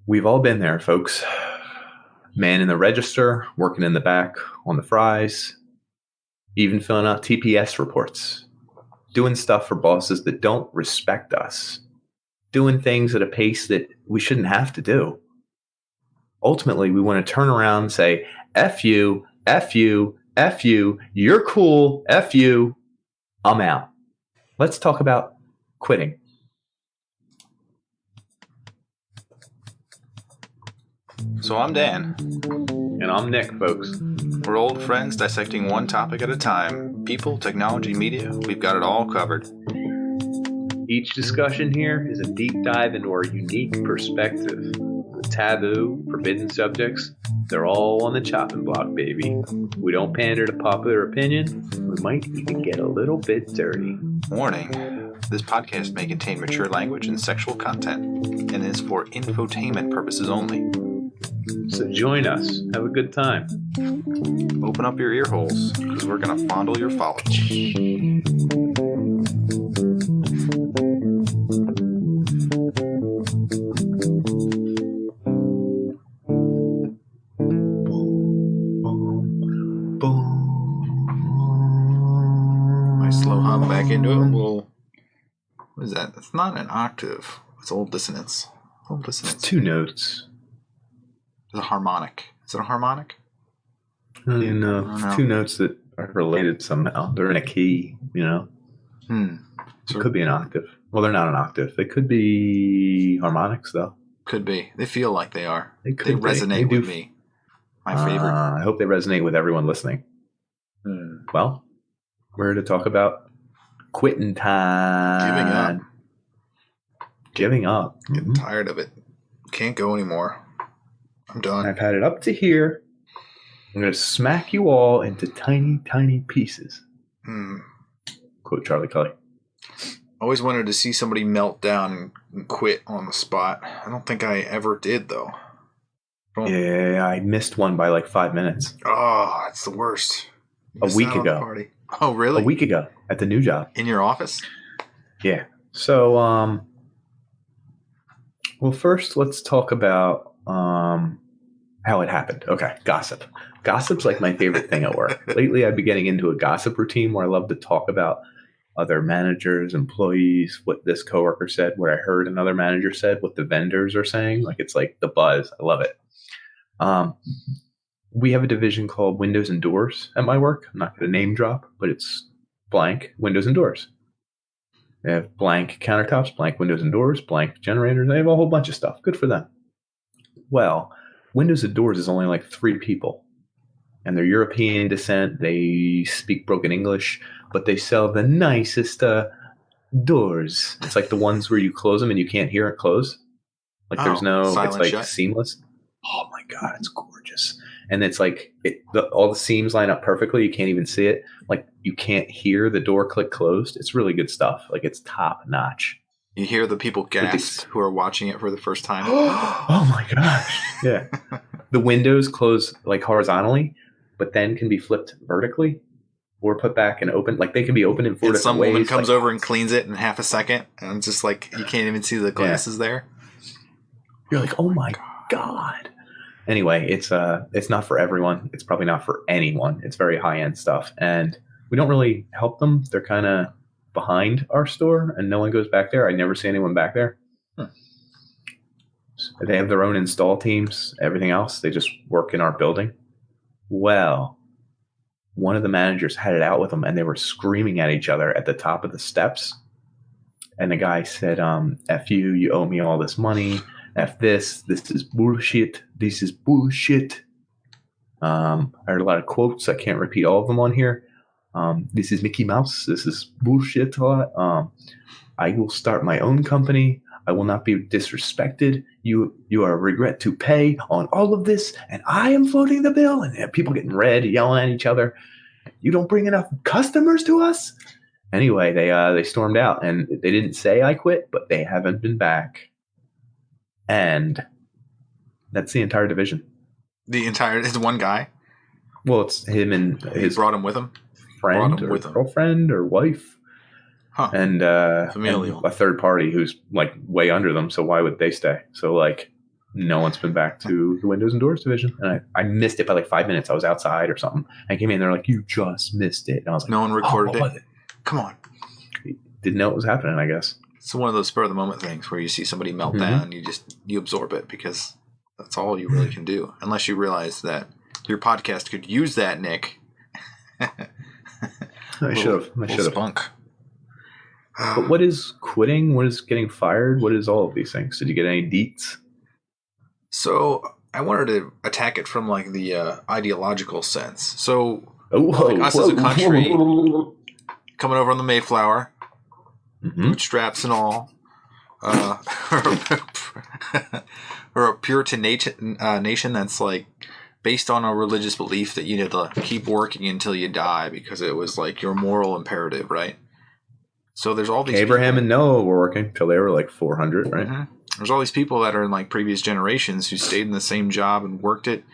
We've all been there, folks. Man in the register, working in the back on the fries, even filling out TPS reports, doing stuff for bosses that don't respect us, doing things at a pace that we shouldn't have to do. Ultimately, we want to turn around and say, F you, F you, F you, you're cool, F you, I'm out. Let's talk about quitting. So I'm Dan. And I'm Nick, folks. We're old friends dissecting one topic at a time. People, technology, media, we've got it all covered. Each discussion here is a deep dive into our unique perspective. The taboo, forbidden subjects, they're all on the chopping block, baby. We don't pander to popular opinion. We might even get a little bit dirty. Warning, this podcast may contain mature language and sexual content, and is for infotainment purposes only. So join us. Have a good time. Open up your ear holes, because we're going to fondle your follicles. Slow hum back into it. What is that? It's not an octave. It's old dissonance. Old dissonance. It's two notes. It's a harmonic. Is it a harmonic? I don't know. It's two notes that are related somehow. They're in a key, you know? So it could be an octave. Well, they're not an octave. They could be harmonics, though. Could be. They feel like they are. They resonate with me. My favorite. I hope they resonate with everyone listening. Well, we're here to talk about quitting time. Giving up. Getting tired of it. Can't go anymore. I'm done. I've had it up to here. I'm going to smack you all into tiny, tiny pieces. Quote Charlie Kelly. Always wanted to see somebody melt down and quit on the spot. I don't think I ever did, though. Yeah, I missed one by like 5 minutes. Oh, it's the worst. A week ago. Party. Oh, really? A week ago at the new job. In your office? Yeah. So, well, first let's talk about how it happened. Okay, gossip. Gossip's like my favorite thing at work. Lately, I've been getting into a gossip routine where I love to talk about other managers, employees, what this coworker said, what I heard another manager said, what the vendors are saying. Like it's like the buzz. I love it. We have a division called Windows and Doors at my work. I'm not going to name drop, but it's blank Windows and Doors. They have blank countertops, blank windows and doors, blank generators. They have a whole bunch of stuff. Good for them. Well, Windows and Doors is only like 3 people. And they're European descent. They speak broken English, but they sell the nicest doors. It's like the ones where you close them and you can't hear it close. Like there's no, it's like shut. Seamless. Oh my God, it's gorgeous. And it's like all the seams line up perfectly. You can't even see it. Like you can't hear the door click closed. It's really good stuff. Like it's top notch. You hear the people gasp who are watching it for the first time. Oh my gosh. Yeah. The windows close like horizontally, but then can be flipped vertically or put back and open. Like they can be opened in 4 different ways. Some woman comes over and cleans it in half a second. And it's just like you can't even see the glasses there. You're like, oh my God. Anyway, it's not for everyone. It's probably not for anyone. It's very high-end stuff. And we don't really help them. They're kind of behind our store, and no one goes back there. I never see anyone back there. They have their own install teams, everything else. They just work in our building. Well, one of the managers had it out with them, and they were screaming at each other at the top of the steps. And the guy said, F you owe me all this money. F this is bullshit. This is bullshit. I heard a lot of quotes. I can't repeat all of them on here. This is Mickey Mouse. This is bullshit a lot. I will start my own company. I will not be disrespected. You are a regret to pay on all of this, and I am floating the bill. And people getting red, yelling at each other. You don't bring enough customers to us. Anyway, they stormed out, and they didn't say I quit, but they haven't been back. And that's the entire division. It's one guy? Well, it's him and his brought him with him? Friend or girlfriend or wife. and Familial. and a third party who's like way under them. So why would they stay? So like no one's been back to the windows and doors division, and I missed it by like 5 minutes. I was outside or something. I came in, they're like, "You just missed it," and I was like, No one recorded what was it. Come on. Didn't know it was happening, I guess. It's one of those spur of the moment things where you see somebody melt down, you absorb it because that's all you really can do. Unless you realize that your podcast could use that, Nick. I should have. Spunk. But what is quitting? What is getting fired? What is all of these things? Did you get any deets? So I wanted to attack it from like the ideological sense. So us as a country coming over on the Mayflower, bootstraps and all, or a Puritan nation that's like based on a religious belief that you need to keep working until you die because it was like your moral imperative, right? So there's all these Abraham and Noah were working till they were like 400, right? There's all these people that are in like previous generations who stayed in the same job and worked it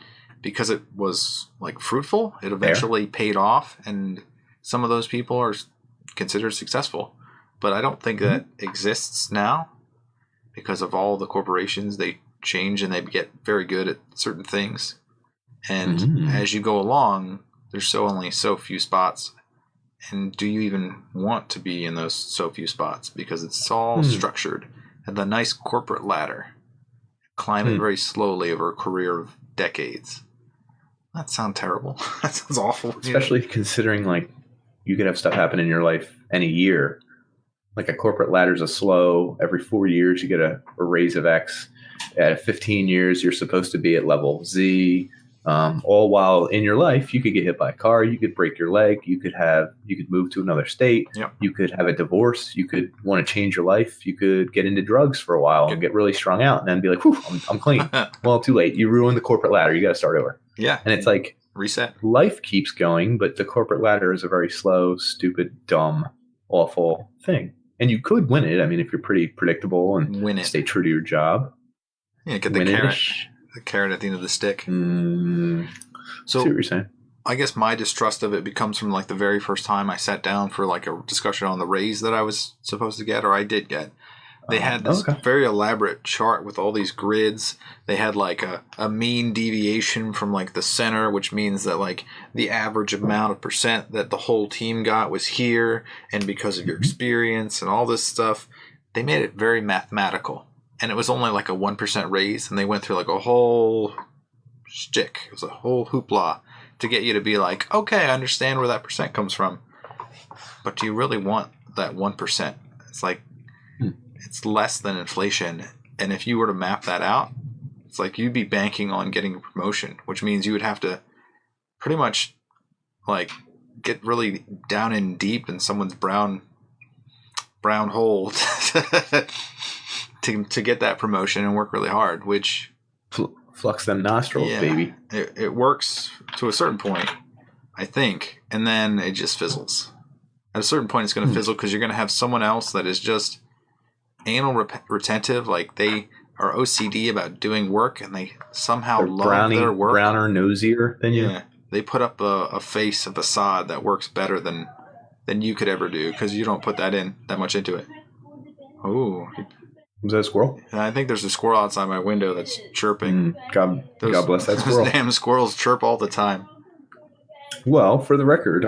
because it was like fruitful. It eventually paid off, and some of those people are considered successful. But I don't think that exists now because of all the corporations. They change and they get very good at certain things. And as you go along, there's only so few spots. And do you even want to be in those so few spots? Because it's all structured at the nice corporate ladder. Climb it very slowly over a career of decades. That sounds terrible. That sounds awful. Especially considering like you could have stuff happen in your life any year. Like a corporate ladder is a slow. Every 4 years you get a raise of X. At 15 years you're supposed to be at level Z. All while in your life you could get hit by a car, you could break your leg, you could move to another state, you could have a divorce, you could want to change your life, you could get into drugs for a while and get really strung out and then be like, whew, I'm clean. Well, too late. You ruined the corporate ladder. You got to start over. Yeah. And it's like reset. Life keeps going, but the corporate ladder is a very slow, stupid, dumb, awful thing. And you could win it. I mean, if you're pretty predictable and stay true to your job. Yeah, get the carrot. The carrot at the end of the stick. So see what you're saying. I guess my distrust of it becomes from like the very first time I sat down for like a discussion on the raise that I was supposed to get, or I did get. They had this very elaborate chart with all these grids. They had like a mean deviation from like the center, which means that like the average amount of percent that the whole team got was here, and because of your experience and all this stuff, they made it very mathematical. And it was only like a 1% raise, and they went through like a whole shtick. It was a whole hoopla to get you to be like, okay, I understand where that percent comes from. But do you really want that 1%? It's like, it's less than inflation. And if you were to map that out, it's like you'd be banking on getting a promotion, which means you would have to pretty much like get really down in deep in someone's brown hole to get that promotion and work really hard, which flux them nostrils, baby. It works to a certain point, I think, and then it just fizzles. At a certain point, it's going to fizzle because you're going to have someone else that is just anal retentive, like they are OCD about doing work, and they somehow love their work. Browner, nosier than you. Yeah, they put up a facade that works better than you could ever do because you don't put that much into it. Oh. Was that a squirrel? I think there's a squirrel outside my window that's chirping. God bless that squirrel. Those damn squirrels chirp all the time. Well, for the record,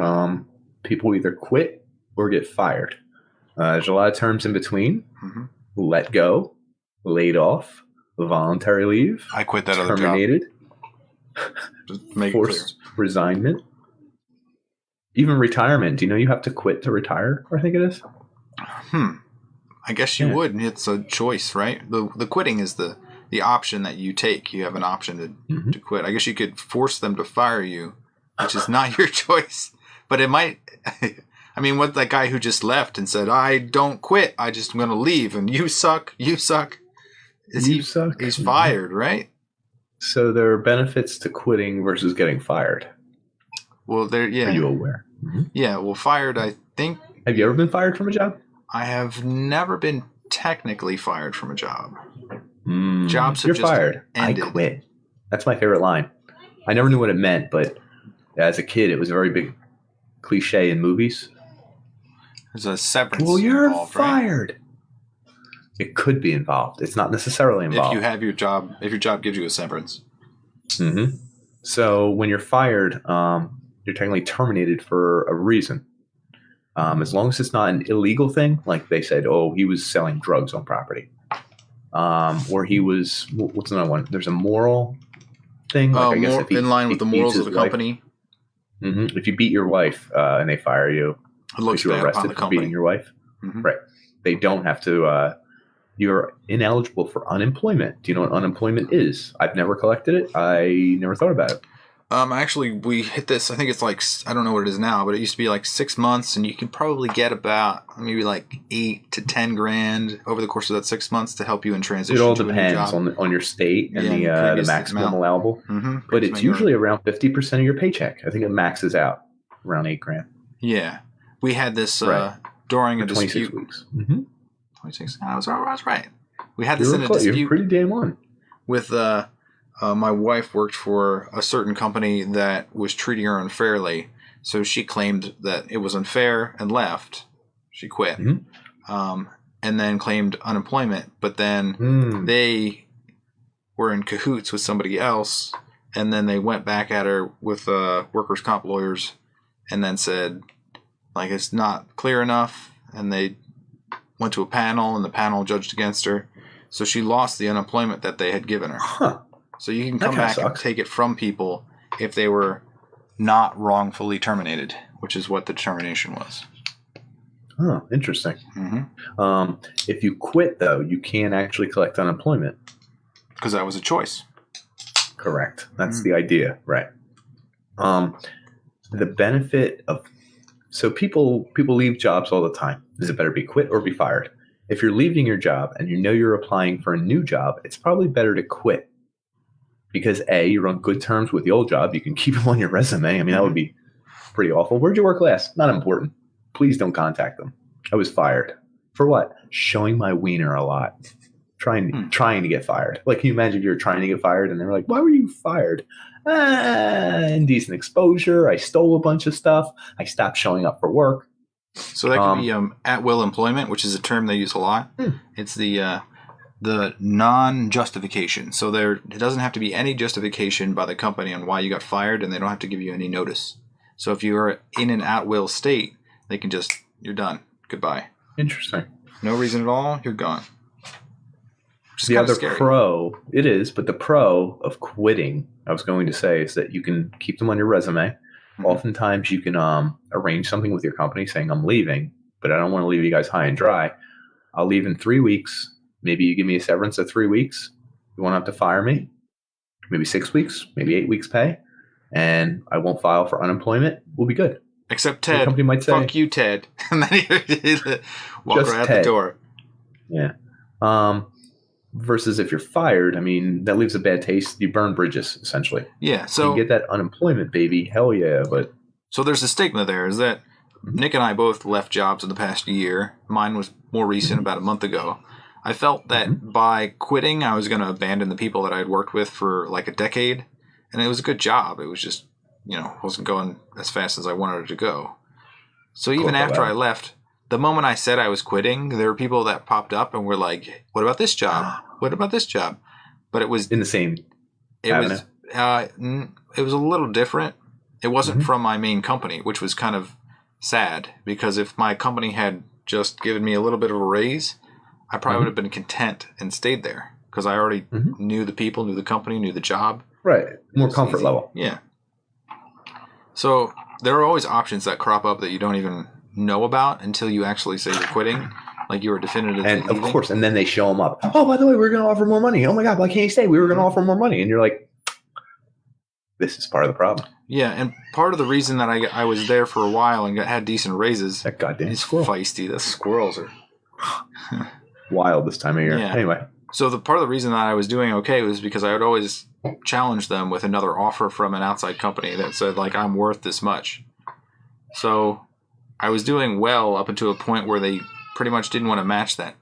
people either quit or get fired. There's a lot of terms in between. Let go, laid off, voluntary leave. I quit that other job. Terminated. Forced resignment. Even retirement. Do you know you have to quit to retire? I think it is. I guess you would. It's a choice, right? The quitting is the option that you take. You have an option to quit. I guess you could force them to fire you, which is not your choice. But it might. I mean, what that guy who just left and said, "I don't quit. I just am going to leave," and you suck. You suck. Suck. He's fired, right? So there are benefits to quitting versus getting fired. Well, Are you aware? Yeah. Well, fired. I think. Have you ever been fired from a job? I have never been technically fired from a job. Jobs have just fired. Ended. I quit. That's my favorite line. I never knew what it meant, but as a kid, it was a very big cliche in movies. There's a severance Well, you're involved, fired. Right? It could be involved. It's not necessarily involved. If you have your job, if your job gives you a severance. Mm-hmm. So when you're fired, you're technically terminated for a reason. As long as it's not an illegal thing, like they said, oh, he was selling drugs on property. Or he was, what's another one? There's a moral thing. Like, I guess if he, in line with the morals of the company. Mm-hmm. If you beat your wife and they fire you, if you're arrested for beating your wife, right? They don't have to. You're ineligible for unemployment. Do you know what unemployment is? I've never collected it. I never thought about it. Actually, we hit this. I think it's like, I don't know what it is now, but it used to be like 6 months, and you can probably get about maybe like 8 to 10 grand over the course of that 6 months to help you in transition. It all depends on your state and the maximum allowable. But it's usually around 50% of your paycheck. I think it maxes out around 8 grand. Yeah, we had this during a 26 dispute. Weeks. 26. I was right. We had this in a dispute. You're pretty damn on. With my wife worked for a certain company that was treating her unfairly, so she claimed that it was unfair and left. She quit, and then claimed unemployment. But then they were in cahoots with somebody else, and then they went back at her with workers' comp lawyers, and then said, like, it's not clear enough, and they went to a panel, and the panel judged against her. So she lost the unemployment that they had given her. Huh. So you can come back and take it from people if they were not wrongfully terminated, which is what the termination was. Oh, interesting. If you quit, though, you can't actually collect unemployment. Because that was a choice. Correct. That's the idea, right? The benefit of... So people leave jobs all the time. Is it better be quit or be fired? If you're leaving your job and you know you're applying for a new job, it's probably better to quit. Because A, you're on good terms with the old job. You can keep them on your resume. I mean, that would be pretty awful. Where'd you work last? Not important. Please don't contact them. I was fired. For what? Showing my wiener a lot. Trying to get fired. Like, can you imagine if you're trying to get fired and they're like, why were you fired? Indecent exposure. I stole a bunch of stuff. I stopped showing up for work. So that could be at-will employment, which is a term they use a lot. It's the non-justification. So it doesn't have to be any justification by the company on why you got fired, and they don't have to give you any notice. So if you're in an at-will state, they can just, you're done. Goodbye. Interesting. No reason at all, you're gone. The other pro, it is, but the pro of quitting, I was going to say, is that you can keep them on your resume. Oftentimes you can arrange something with your company saying, I'm leaving, but I don't want to leave you guys high and dry. I'll leave in 3 weeks. Maybe you give me a severance of 3 weeks. You won't have to fire me. Maybe 6 weeks, maybe 8 weeks pay. And I won't file for unemployment. We'll be good. Except Ted. The company might say, fuck you, Ted. And then you walk right out the door. Yeah. Versus if you're fired, I mean, that leaves a bad taste. You burn bridges, essentially. Yeah. So you get that unemployment, baby. Hell yeah. But so there's a stigma there, is that Nick and I both left jobs in the past year. Mine was more recent, about a month ago. I felt that by quitting, I was going to abandon the people that I had worked with for like a decade. And it was a good job. It was just, wasn't going as fast as I wanted it to go. So even after I left, the moment I said I was quitting, there were people that popped up and were like, what about this job? What about this job? But it was in the same avenue. It was a little different. It wasn't from my main company, which was kind of sad, because if my company had just given me a little bit of a raise, I probably would have been content and stayed there, because I already knew the people, knew the company, knew the job. Right. More comfort level. Yeah. So there are always options that crop up that you don't even know about until you actually say you're quitting, like you were definitively and leaving. Of course, and then they show them up. Oh, by the way, we're going to offer more money. Oh my God, why can't you stay? We were going to offer more money. And you're like, this is part of the problem. Yeah, and part of the reason that I was there for a while and had decent raises, that goddamn is squirrel. Feisty. The squirrels are wild this time of year. Yeah. Anyway. So the part of the reason that I was doing okay was because I would always challenge them with another offer from an outside company that said, like, I'm worth this much. So I was doing well up until a point where they pretty much didn't want to match that.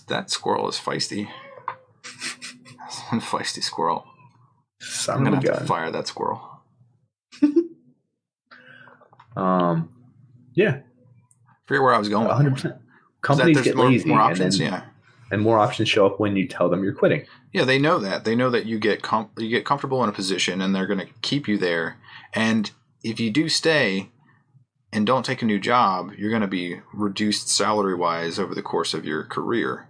That squirrel is feisty. That's one feisty squirrel. I'm going to have to fire that squirrel. Yeah. forget where I was going with 100%. Companies get lazy, more options, and more options show up when you tell them you're quitting. Yeah, they know that. They know that you get comfortable in a position, and they're going to keep you there. And if you do stay and don't take a new job, you're going to be reduced salary-wise over the course of your career.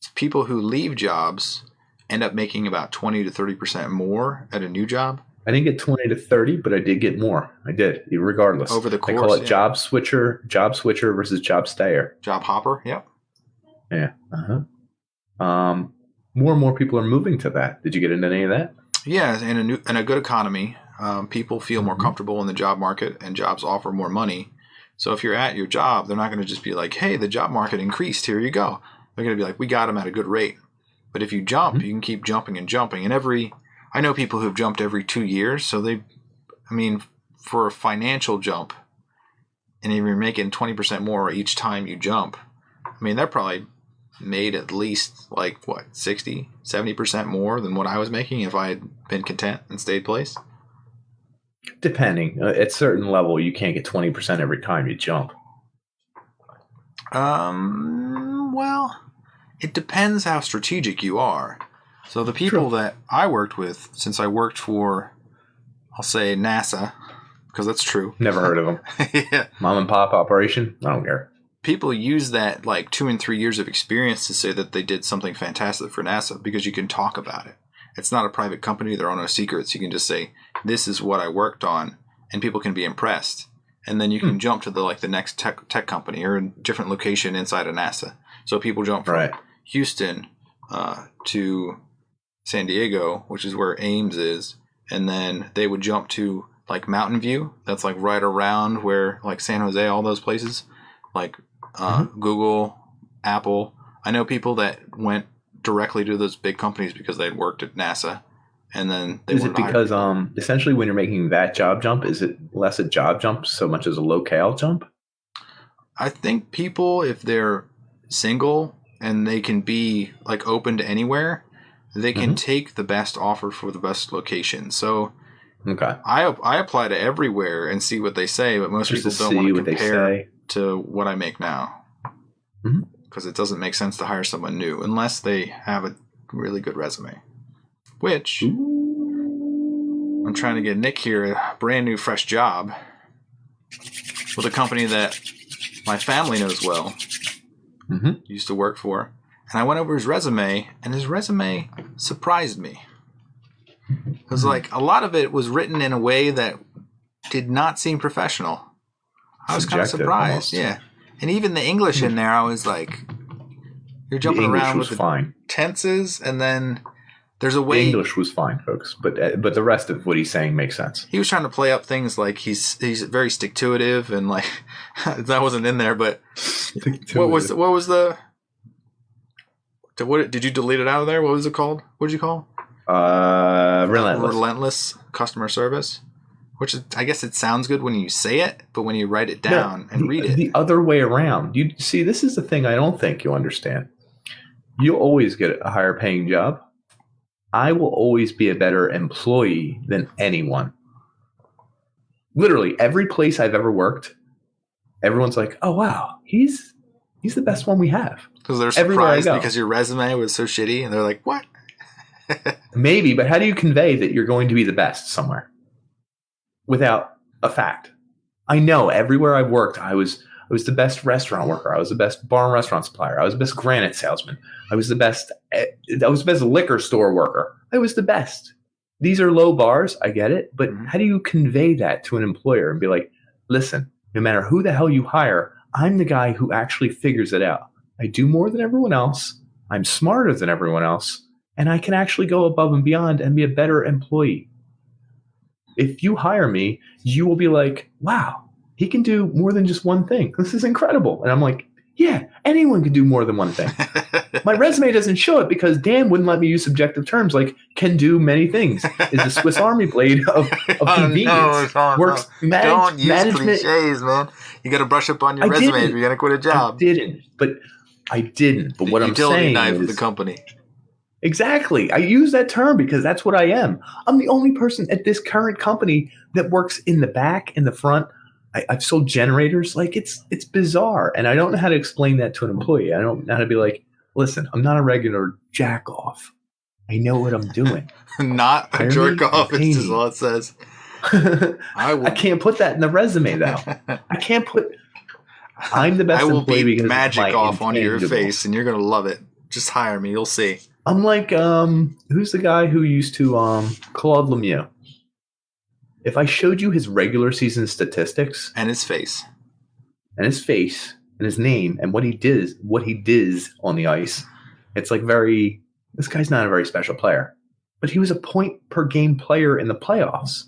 So people who leave jobs end up making about 20 to 30% more at a new job. I didn't get 20 to 30, but I did get more. I did, regardless. Over the course, I call it job switcher versus job stayer. Job hopper, yep. Yeah. More and more people are moving to that. Did you get into any of that? Yeah, in a good economy, people feel more comfortable in the job market, and jobs offer more money. So if you're at your job, they're not going to just be like, hey, the job market increased, here you go. They're going to be like, we got them at a good rate. But if you jump, you can keep jumping and jumping. And I know people who've jumped every 2 years. So for a financial jump, and if you're making 20% more each time you jump, they're probably made at least 60, 70% more than what I was making if I had been content and stayed place. Depending. At certain level, you can't get 20% every time you jump. Well, it depends how strategic you are. So the people that I worked with, since I worked for, I'll say NASA, because that's true. Never heard of them. Yeah. Mom and pop operation? I don't care. People use that 2 and 3 years of experience to say that they did something fantastic for NASA because you can talk about it. It's not a private company. There are no secrets. You can just say, this is what I worked on, and people can be impressed. And then you can jump to the next tech company or a different location inside of NASA. So people jump from Houston to San Diego, which is where Ames is, and then they would jump to Mountain View. That's right around where San Jose, all those places, Google, Apple. I know people that went directly to those big companies because they'd worked at NASA, and then they. Is it because essentially when you're making that job jump, is it less a job jump so much as a locale jump? I think people, if they're single and they can be open to anywhere, they can take the best offer for the best location. So I apply to everywhere and see what they say, but most people don't want to compare to what I make now. Because it doesn't make sense to hire someone new unless they have a really good resume. Which, I'm trying to get Nick here a brand new, fresh job with a company that my family knows well, used to work for. And I went over his resume, and his resume surprised me. Because a lot of it was written in a way that did not seem professional. I was kind of surprised, almost. Yeah. And even the English in there, I was like, you're jumping around with the tenses, and then there's a way. The English was fine, folks, but the rest of what he's saying makes sense. He was trying to play up things like he's very stick-to-itive, and that wasn't in there. But what did you delete it out of there? What was it called? What did you call? Relentless customer service. Which is, I guess it sounds good when you say it, but when you write it down and read it. The other way around. You see, this is the thing I don't think you understand. You'll always get a higher paying job. I will always be a better employee than anyone. Literally, every place I've ever worked, everyone's like, oh, wow, he's the best one we have. Because they're surprised because your resume was so shitty, and they're like, what? Maybe, but how do you convey that you're going to be the best somewhere? Without a fact. I know everywhere I've worked, I was the best restaurant worker. I was the best bar and restaurant supplier. I was the best granite salesman. I was the best liquor store worker. I was the best. These are low bars. I get it. But how do you convey that to an employer and be like, listen, no matter who the hell you hire, I'm the guy who actually figures it out. I do more than everyone else. I'm smarter than everyone else. And I can actually go above and beyond and be a better employee. If you hire me, you will be like, wow, he can do more than just one thing. This is incredible. And I'm like, yeah, anyone can do more than one thing. My resume doesn't show it because Dan wouldn't let me use subjective terms like can do many things. Is a Swiss Army blade of convenience. Works don't use management. Cliches, man. You got to brush up on your resume if you're going to quit a job. I didn't. But what I'm saying knife is of the company. Exactly. I use that term because that's what I am. I'm the only person at this current company that works in the back, in the front. I've sold generators. Like it's bizarre, and I don't know how to explain that to an employee. I don't know how to be like, listen, I'm not a regular jack off. I know what I'm doing. Not a Hire jerk me and off. It's pay just me. all it says. I can't put that in the resume though. I can't put. I'm the best I will employee beat because magic of my off onto your intangibles. face, and you're gonna love it. Just hire me. You'll see. I'm like, who's the guy who used to Claude Lemieux? If I showed you his regular season statistics and his face and his name and what he did on the ice, it's like this guy's not a very special player, but he was a point per game player in the playoffs.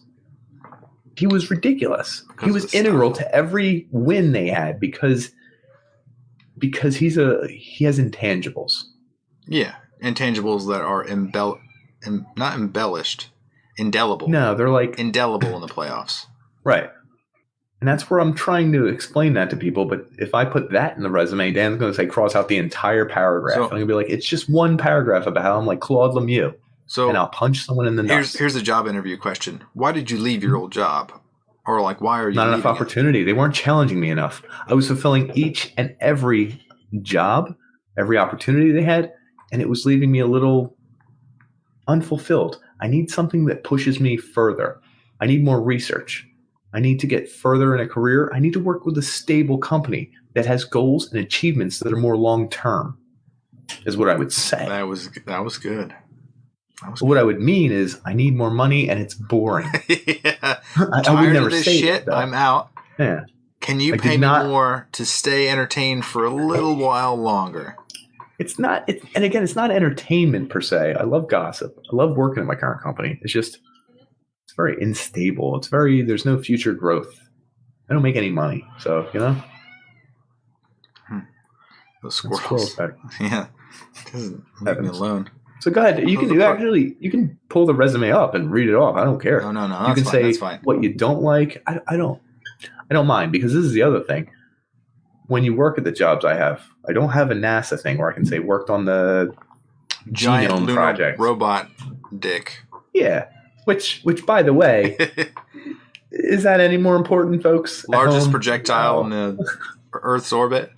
He was ridiculous. He was integral to every win they had because he has intangibles. Yeah, intangibles that are not embellished, indelible. No, they're like indelible in the playoffs. Right. And that's where I'm trying to explain that to people. But if I put that in the resume, Dan's going to say cross out the entire paragraph. I'm going to be like, it's just one paragraph about how I'm like Claude Lemieux. And I'll punch someone in the nuts. Here's a job interview question. Why did you leave your old job? Or like, why are you not enough opportunity? They weren't challenging me enough. I was fulfilling each and every job, every opportunity they had, and it was leaving me a little unfulfilled. I need something that pushes me further. I need more research. I need to get further in a career. I need to work with a stable company that has goals and achievements that are more long-term, is what I would say. That was good. What I would mean is I need more money and it's boring. Yeah. I would never of this say shit. I'm out. Yeah. Can you pay me more to stay entertained for a little while longer? It's not, and again, it's not entertainment per se. I love gossip. I love working at my current company. It's just, it's very unstable. There's no future growth. I don't make any money. So, Those squirrels. Yeah. Doesn't leave me alone. So go ahead. You can pull the resume up and read it off. I don't care. No. You can say what you don't like. I don't mind, because this is the other thing. When you work at the jobs I have, I don't have a NASA thing where I can say worked on the giant genome lunar project. Robot dick. Yeah. Which by the way, is that any more important, folks? Largest projectile in the Earth's orbit.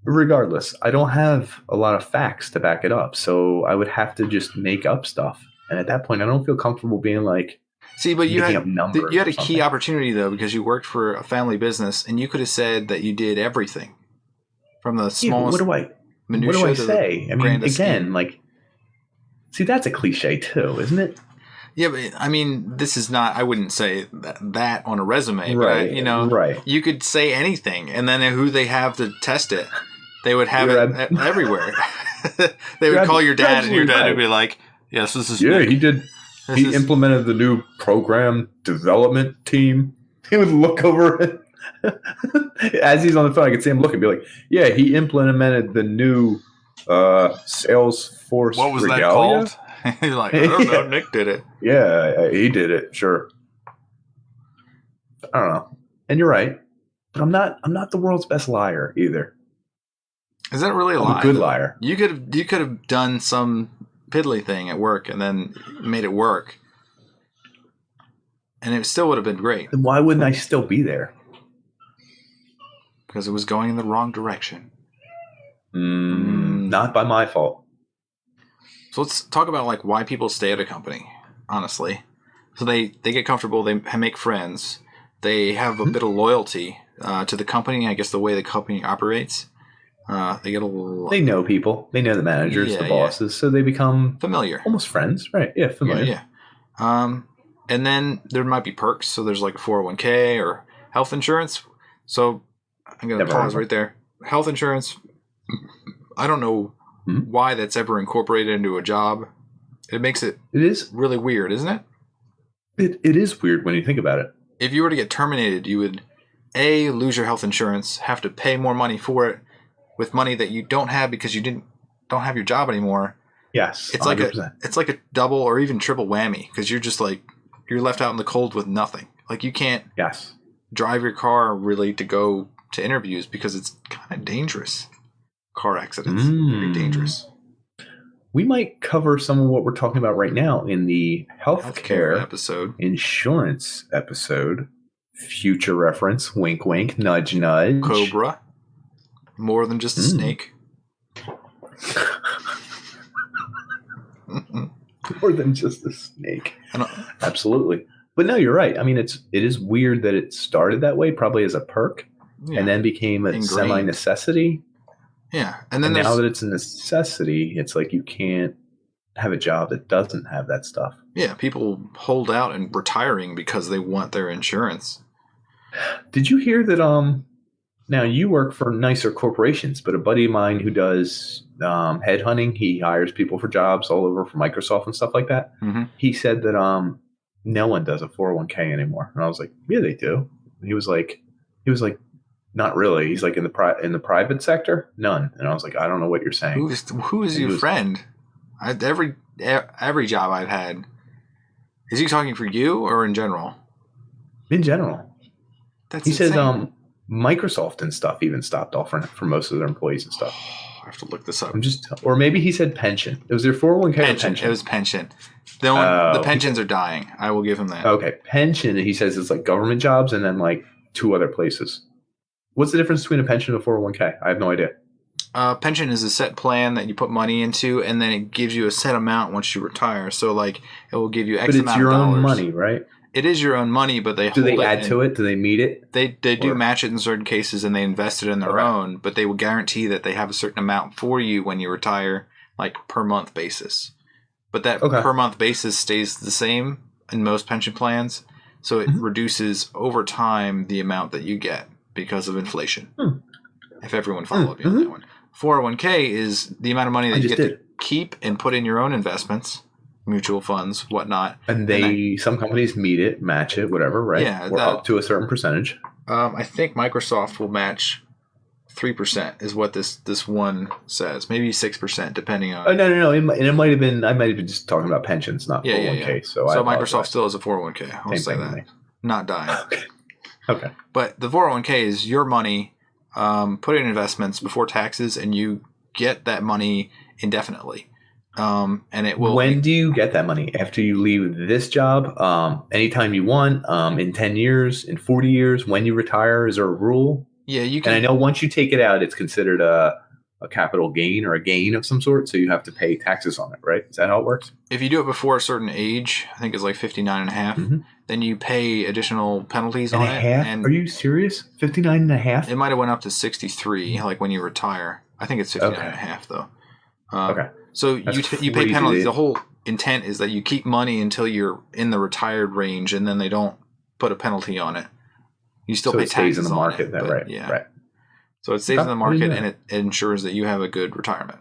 Regardless, I don't have a lot of facts to back it up, so I would have to just make up stuff. And at that point, I don't feel comfortable being like, see, but you had a key opportunity, though, because you worked for a family business, and you could have said that you did everything from the smallest minutiae. What do I say? I mean, again, like, see, that's a cliche too, isn't it? Yeah, but I mean, this is not. I wouldn't say that on a resume, right? But right. You could say anything, and then who they have to test it, they would have it everywhere. They would call your dad, and your dad would be like, "Yes, this is." Yeah, Nick. He did. He implemented the new program development team. He would look over it as he's on the phone. I could see him look and be like, "Yeah, he implemented the new Salesforce." What was that called? He's like, I don't know. Nick did it. Yeah, he did it. Sure. I don't know. And you're right, but I'm not the world's best liar either. Is that really a lie? I'm a good liar. You could have done some piddly thing at work and then made it work, and it still would have been great. Then why wouldn't I still be there? Because it was going in the wrong direction. Not by my fault. So let's talk about like why people stay at a company, honestly. So they get comfortable, they make friends, they have a bit of loyalty to the company, I guess the way the company operates. They get a little... They know people. They know the managers, the bosses, so they become... familiar. Almost friends, right? Yeah, familiar. Yeah. And then there might be perks, so there's like a 401k or health insurance. So I'm going to pause right there. Health insurance, I don't know why that's ever incorporated into a job. It makes it really weird, isn't it? It is weird when you think about it. If you were to get terminated, you would A, lose your health insurance, have to pay more money for it with money that you don't have because you don't have your job anymore. Yes, it's 100%. It's like a double or even triple whammy, because you're just like, you're left out in the cold with nothing. Like you can't drive your car really to go to interviews because it's kind of dangerous. Car accidents, very dangerous. we might cover some of what we're talking about right now in the healthcare episode, insurance episode. Future reference, wink, wink, nudge, nudge. Cobra, more than just a snake. More than just a snake. Absolutely. But no, you're right. I mean, it is weird that it started that way, probably as a perk, and then became a semi-necessity. Yeah, and then now that it's a necessity, it's like you can't have a job that doesn't have that stuff. Yeah, people hold out and retiring because they want their insurance. Did you hear that? Now you work for nicer corporations, but a buddy of mine who does headhunting, he hires people for jobs all over for Microsoft and stuff like that. Mm-hmm. He said that no one does a 401k anymore, and I was like, yeah, they do. And he was like, not really. He's like, in the private sector, none. And I was like, I don't know what you're saying. Who is your friend? Every job I've had. Is he talking for you or in general? In general. He insane. says Microsoft and stuff even stopped offering it for most of their employees and stuff. I have to look this up. Or maybe he said pension. It was their 401k pension. It was pension. The pensions are dying. I will give him that. Okay, pension. He says it's like government jobs and then like 2 other places. What's the difference between a pension and a 401k? I have no idea. Pension is a set plan that you put money into, and then it gives you a set amount once you retire. So, like, it will give you X amount of dollars. But it's your own money, right? It is your own money, but do they add to it? Do they meet it? They do match it in certain cases, and they invest it in their own. But they will guarantee that they have a certain amount for you when you retire, like per month basis. But that per month basis stays the same in most pension plans, so it reduces over time the amount that you get because of inflation. If everyone followed me on that one. 401k is the amount of money that you get to keep and put in your own investments, mutual funds, whatnot. And some companies meet it, match it, whatever, right? Yeah. Or up to a certain percentage. I think Microsoft will match 3% is what this one says. Maybe 6% depending on... Oh, no. It might have been... I might have been just talking about pensions, not 401k. Yeah. So Microsoft still has a 401k. I'll say that. Not dying. Okay. But the 401k is your money... put it in investments before taxes, and you get that money indefinitely. And it will. When do you get that money? After you leave this job? Anytime you want? In 10 years? In 40 years? When you retire? Is there a rule? Yeah, you can. And I know once you take it out, it's considered a capital gain or a gain of some sort, so you have to pay taxes on it, right? Is that how it works? If you do it before a certain age, I think it's like 59 and a half, then you pay additional penalties on it. And are you serious? 59 and a half? It might have went up to 63, like when you retire. I think it's 59 and a half, though. So you pay penalties. The whole intent is that you keep money until you're in the retired range, and then they don't put a penalty on it. You still pay taxes in the market, on it. Right. Yeah. Right. So it stays in the market, and it ensures that you have a good retirement.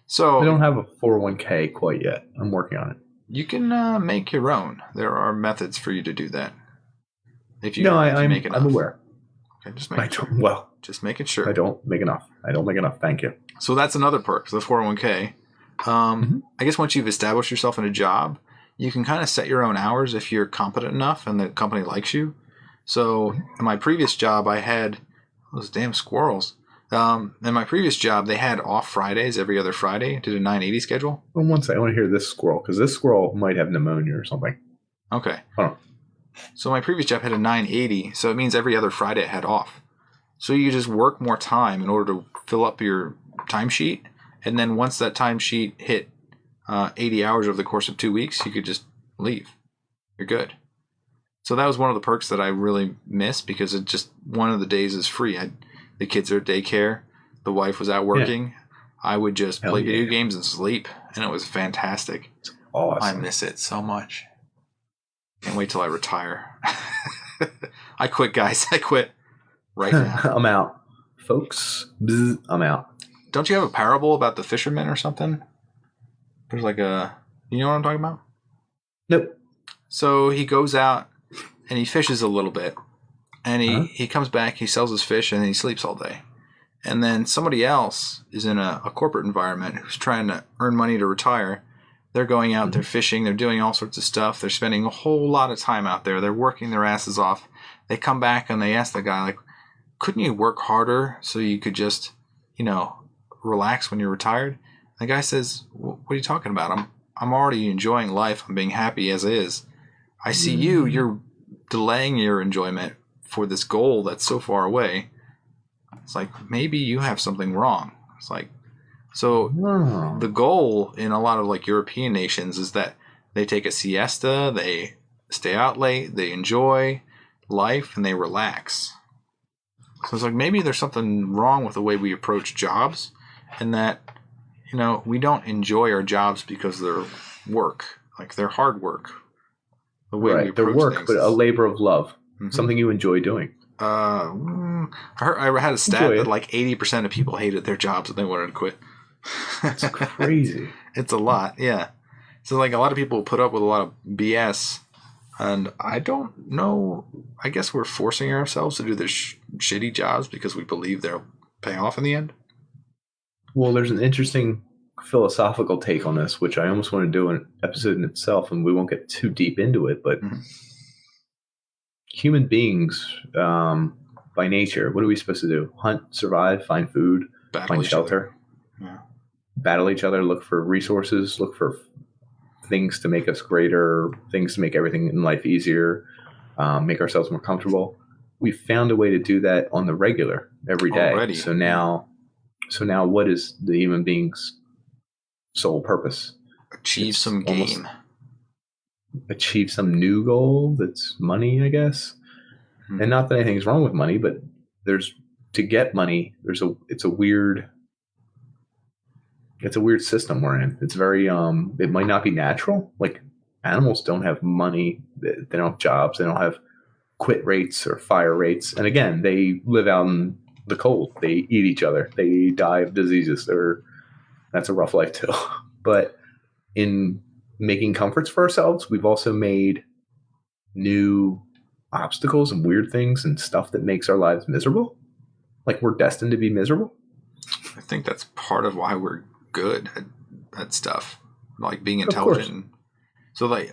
So I don't have a 401k quite yet. I'm working on it. You can make your own. There are methods for you to do that. If you make enough. I'm aware. Okay, just making sure. I don't make enough. Thank you. So that's another perk, the 401k. I guess once you've established yourself in a job, you can kind of set your own hours if you're competent enough and the company likes you. So in my previous job, I had those damn squirrels. In my previous job, they had off Fridays every other Friday. Did a 980 schedule. Well, one second, I want to hear this squirrel because this squirrel might have pneumonia or something. Okay. Hold on. So my previous job had a 980, so it means every other Friday I had off. So you just work more time in order to fill up your timesheet, and then once that timesheet hit 80 hours over the course of 2 weeks, you could just leave. You're good. So that was one of the perks that I really miss because it just one of the days is free. The kids are at daycare. The wife was out working. Yeah. I would just play video games and sleep, and it was fantastic. It's awesome. I miss it so much. Can't wait till I retire. I quit, guys. I quit right now. I'm out. Folks, I'm out. Don't you have a parable about the fisherman or something? There's like a... You know what I'm talking about? Nope. So he goes out and he fishes a little bit. And he comes back, he sells his fish, and then he sleeps all day. And then somebody else is in a corporate environment who's trying to earn money to retire. They're going out, they're fishing, they're doing all sorts of stuff. They're spending a whole lot of time out there. They're working their asses off. They come back and they ask the guy, like, couldn't you work harder so you could just, relax when you're retired? The guy says, "What are you talking about? I'm already enjoying life. I'm being happy as is. I see you're delaying your enjoyment for this goal that's so far away." It's like, maybe you have something wrong. It's like, so the goal in a lot of like European nations is that they take a siesta, they stay out late, they enjoy life, and they relax. So it's like, maybe there's something wrong with the way we approach jobs, and that, we don't enjoy our jobs because they're work, like they're hard work. The way we approach they're work, things but a labor of love, something you enjoy doing. I had a stat that like 80% of people hated their jobs and they wanted to quit. That's crazy. It's a lot, yeah. So like a lot of people put up with a lot of BS, and I don't know. I guess we're forcing ourselves to do this shitty jobs because we believe they'll pay off in the end. Well, there's an interesting philosophical take on this, which I almost want to do an episode in itself, and we won't get too deep into it, but human beings, by nature, what are we supposed to do? Hunt, survive, find food, find shelter, battle each other, look for resources, look for things to make us greater, things to make everything in life easier, make ourselves more comfortable. We've found a way to do that on the regular every day. Already. So now what is the human being's sole purpose? Achieve some gain. Achieve some new goal that's money, I guess. And not that anything's wrong with money, but to get money, it's a weird system we're in. It's very it might not be natural. Like animals don't have money, they don't have jobs, they don't have quit rates or fire rates. And again, they live out in the cold. They eat each other. They die of diseases. That's a rough life too. But in making comforts for ourselves, we've also made new obstacles and weird things and stuff that makes our lives miserable. Like we're destined to be miserable. I think that's part of why we're good at stuff, like being intelligent. So like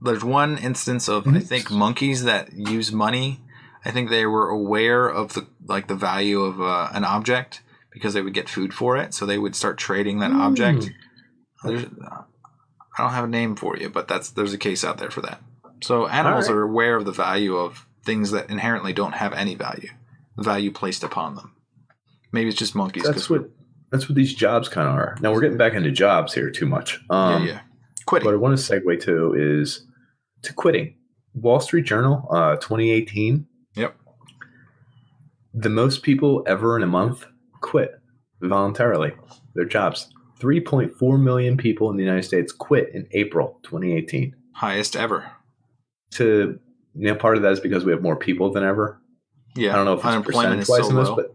there's one instance of I think monkeys that use money. I think they were aware of the value of an object because they would get food for it, so they would start trading that object. I don't have a name for you, but there's a case out there for that. So animals are aware of the value of things that inherently don't have any value placed upon them. Maybe it's just monkeys. That's what these jobs kind of are. Now we're getting back into jobs here too much. Quitting. What I want to segue to is to quitting. Wall Street Journal, 2018. Yep. The most people ever in a month quit voluntarily their jobs. 3.4 million people in the United States quit in April 2018. Highest ever. Part of that is because we have more people than ever. Yeah. I don't know if it's percentage-wise in this, but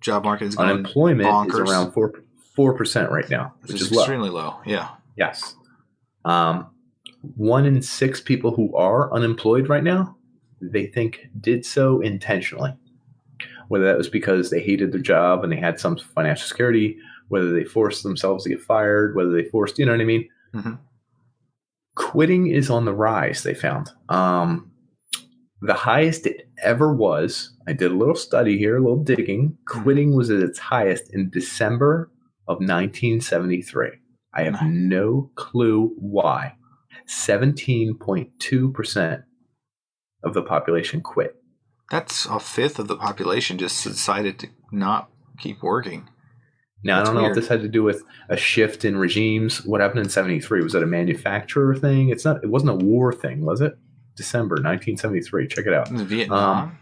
job market is going unemployment bonkers. Is around 4% right now, which is extremely low. Yeah. Yes. 1 in 6 people who are unemployed right now, they think did so intentionally. Whether that was because they hated their job and they had some financial security, whether they forced themselves to get fired, whether they forced, you know what I mean? Mm-hmm. Quitting is on the rise, they found. The highest it ever was, I did a little study here, a little digging. Quitting was at its highest in December of 1973. I have no clue why. 17.2% of the population quit. That's a fifth of the population just decided to not keep working. Now, I don't know if this had to do with a shift in regimes. What happened in 73? Was that a manufacturer thing? It wasn't a war thing, was it? December 1973. Check it out. Vietnam?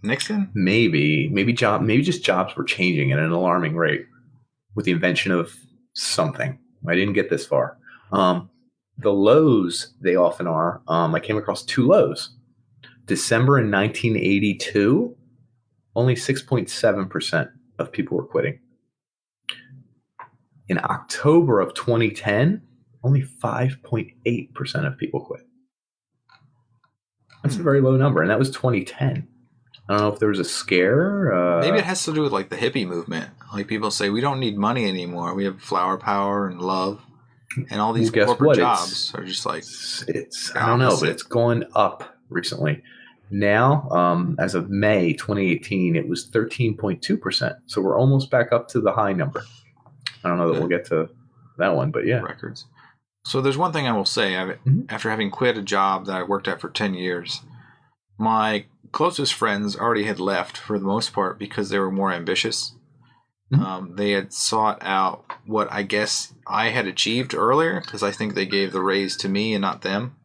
Nixon? Maybe just jobs were changing at an alarming rate with the invention of something. I didn't get this far. The lows, they often are. I came across 2 lows. December in 1982, only 6.7% of people were quitting. In October of 2010, only 5.8% of people quit. That's a very low number, and that was 2010. I don't know if there was a scare. Maybe it has to do with like the hippie movement. Like people say, we don't need money anymore. We have flower power and love, and all these corporate jobs are just like it's. I don't know, but it's going up recently. Now, as of May 2018, it was 13.2%. So we're almost back up to the high number. I don't know that we'll get to that one, but yeah. Records. So there's one thing I will say. After having quit a job that I worked at for 10 years, my closest friends already had left for the most part because they were more ambitious. They had sought out what I guess I had achieved earlier, because I think they gave the raise to me and not them.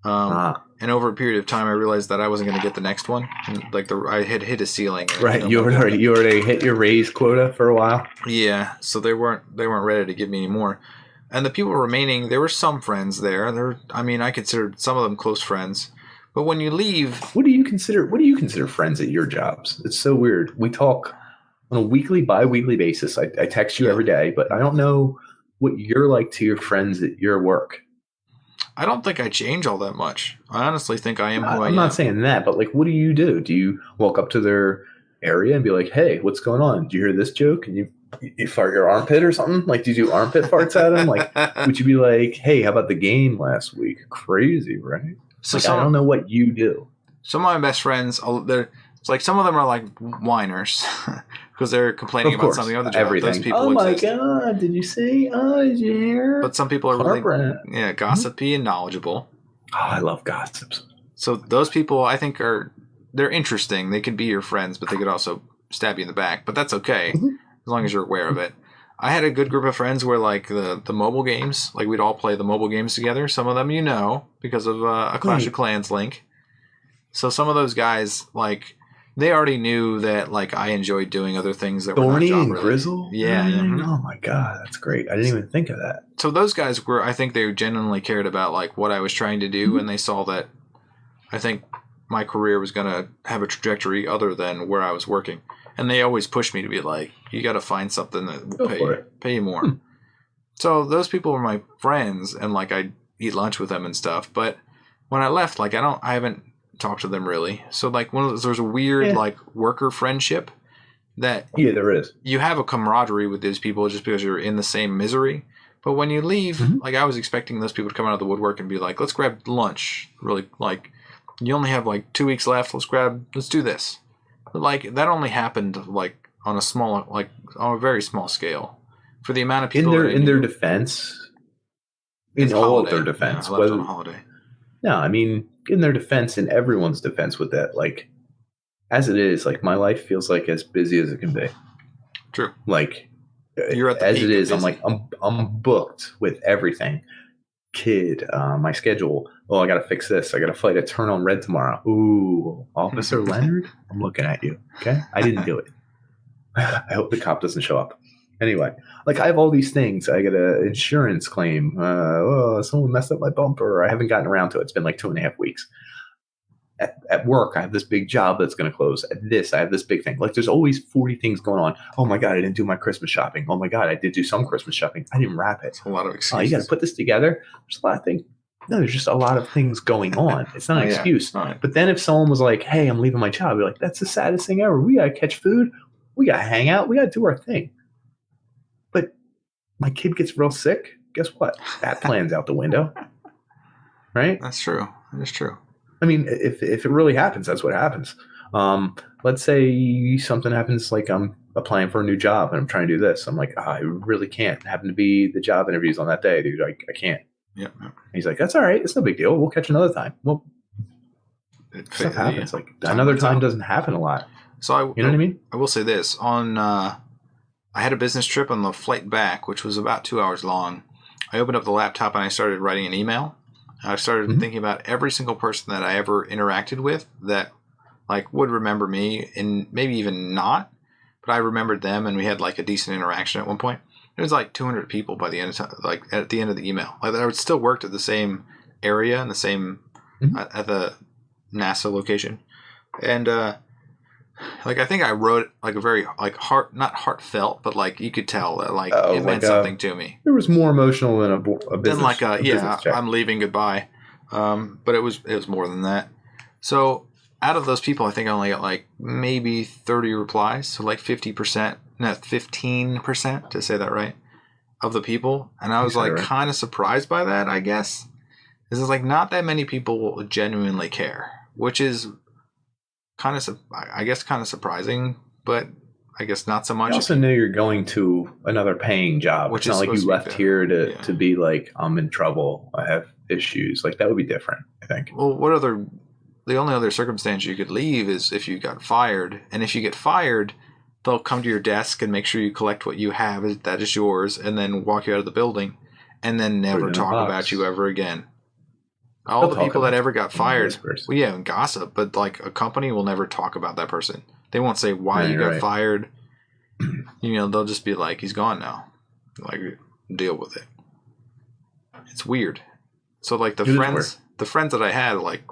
And over a period of time, I realized that I wasn't going to get the next one. And I had hit a ceiling. Right, you already hit your raise quota for a while. Yeah, so they weren't ready to give me any more. And the people remaining, there were some friends there. I considered some of them close friends. But when you leave, what do you consider friends at your jobs? It's so weird. We talk on a weekly, bi-weekly basis. I text you every day, but I don't know what you're like to your friends at your work. I don't think I change all that much. I honestly think I am who I am. I'm not saying that, but like, what do you do? Do you walk up to their area and be like, "Hey, what's going on? Do you hear this joke?" And you fart your armpit or something? Like, do you do armpit farts at them? Like, would you be like, "Hey, how about the game last week? Crazy, right?" So like, I don't know what you do. Some of my best friends, it's like some of them are like whiners because they're complaining about something on the job. Everything. Those people oh my exist. God! Did you see? Oh, did you hear? But some people are really gossipy and knowledgeable. Oh, I love gossips. So those people, I think, they're interesting. They can be your friends, but they could also stab you in the back. But that's okay as long as you're aware of it. I had a good group of friends where, like, the mobile games, like, we'd all play the mobile games together. Some of them because of a Clash of Clans link. So some of those guys, like, they already knew that, like, I enjoyed doing other things that were not job related. Grizzle? Yeah. Oh, my God. That's great. I didn't even think of that. So those guys I think they genuinely cared about, like, what I was trying to do, and they saw that I think my career was going to have a trajectory other than where I was working. And they always pushed me to be like, you got to find something that will pay you more. So those people were my friends, and like I'd eat lunch with them and stuff. But when I left, like I haven't talked to them really. So like there's a weird like worker friendship that there is. You have a camaraderie with those people just because you're in the same misery. But when you leave, like I was expecting those people to come out of the woodwork and be like, let's grab lunch. Really, like you only have like 2 weeks left. Let's do this. But like that only happened like on a very small scale for the amount of people in their defense. In all of their defense, I left on a holiday. No, I mean in their defense, in everyone's defense with that, like as it is, like my life feels like as busy as it can be. True. Like you're at the as peak it is, of I'm like I'm booked with everything. Kid, my schedule. Oh, I gotta fix this. I gotta fight a turn on red tomorrow. Ooh, Officer Leonard, I'm looking at you. Okay, I didn't do it. I hope the cop doesn't show up. Anyway, like I have all these things. I got an insurance claim. Someone messed up my bumper. I haven't gotten around to it. It's been like 2.5 weeks. At work, I have this big job that's going to close. At this, I have this big thing. Like there's always 40 things going on. Oh my God, I didn't do my Christmas shopping. Oh my God, I did do some Christmas shopping. I didn't wrap it. It's a lot of excuses. Oh, you got to put this together. There's a lot of things. No, there's just a lot of things going on. It's not an excuse. Right. But then if someone was like, hey, I'm leaving my job, you're like, that's the saddest thing ever. We got to catch food. We got to hang out. We got to do our thing. But my kid gets real sick. Guess what? That plan's out the window. Right? That's true. That's true. I mean, if it really happens, that's what happens. Let's say something happens, like I'm applying for a new job and I'm trying to do this. I'm like, I really can't. Happen to be the job interviews on that day, dude. I can't. Yeah. He's like, that's all right. It's no big deal. We'll catch another time. Well, stuff happens. Like another time doesn't happen a lot. So you know what I mean? I will say this I had a business trip on the flight back, which was about 2 hours long. I opened up the laptop and I started writing an email. I started thinking about every single person that I ever interacted with that like would remember me, and maybe even not, but I remembered them, and we had like a decent interaction at one point. It was like 200 people by the end of time, like at the end of the email. Like I still worked at the same area and the same at the NASA location, and like I think I wrote like a very like not heartfelt, but like you could tell that like it meant something to me. It was more emotional than a business. Than like I'm leaving, goodbye. But it was more than that. So out of those people, I think I only got like maybe 30 replies, so like 50%, not 15% to say that right, of the people, and I was like kind of surprised by that. I guess this is like not that many people genuinely care, which is kind of surprising, but I guess not so You much. also know you're going to another paying job. Which it's is not like you supposed to be left here better. to be like, I'm in trouble. I have issues. Like that would be different, I think. Well, the only other circumstance you could leave is if you got fired. And if you get fired, they'll come to your desk and make sure you collect what you have that is yours, and then walk you out of the building, and then Put it never in a talk box. about you ever again. All They'll the talk people that about ever got fired, whispers. well, yeah, and gossip, but like a company will never talk about that person. They won't say why Yeah, you you're got right. fired. You know, they'll just be like, he's gone now. Like, deal with it. It's weird. So like the It is friends that I had, like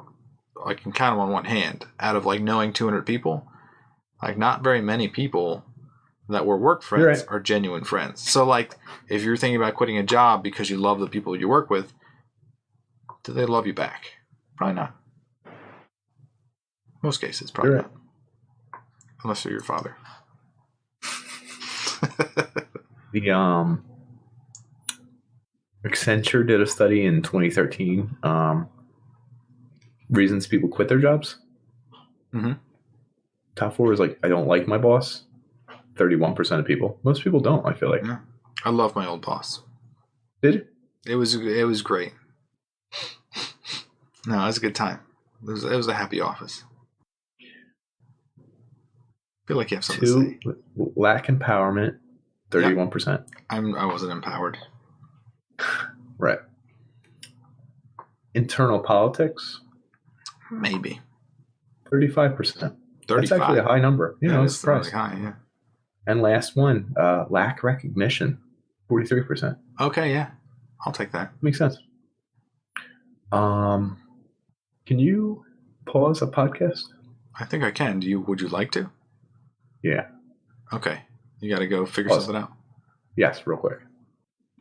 I can count them on one hand. Out of like knowing 200 people, like not very many people that were work friends right. are genuine friends. So like if you're thinking about quitting a job because you love the people you work with, do they love you back? Probably not. Most cases, probably You're not. Unless they're your father. The Accenture did a study in 2013. Reasons people quit their jobs. Mm-hmm. Top 4 is like, I don't like my boss. 31% of people. Most people don't, I feel like. Yeah. I love my old boss. Did you? It was great. No, it was a good time. It was a happy office. I feel like you have something 2, to say. lack empowerment. 31%. I wasn't empowered. Right. Internal politics. Maybe 35%. 35. That's actually a high number. You know, I was surprised. Really high, yeah. And last one, lack recognition. 43%. Okay, yeah. I'll take that. Makes sense. Can you pause a podcast? I think I can. Would you like to? Yeah. Okay. You got to go figure Pause. something out. Yes, real quick.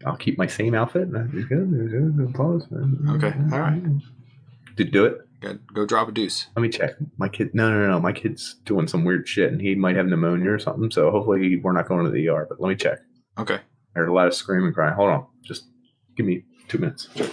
I'll keep my same outfit. Good. Pause. Okay. All right. Did do it? Go drop a deuce. Let me check. My kid. No. My kid's doing some weird shit, and he might have pneumonia or something. So hopefully we're not going to the ER. But let me check. Okay. I heard a lot of screaming, crying. Hold on. Just give me 2 minutes. Go.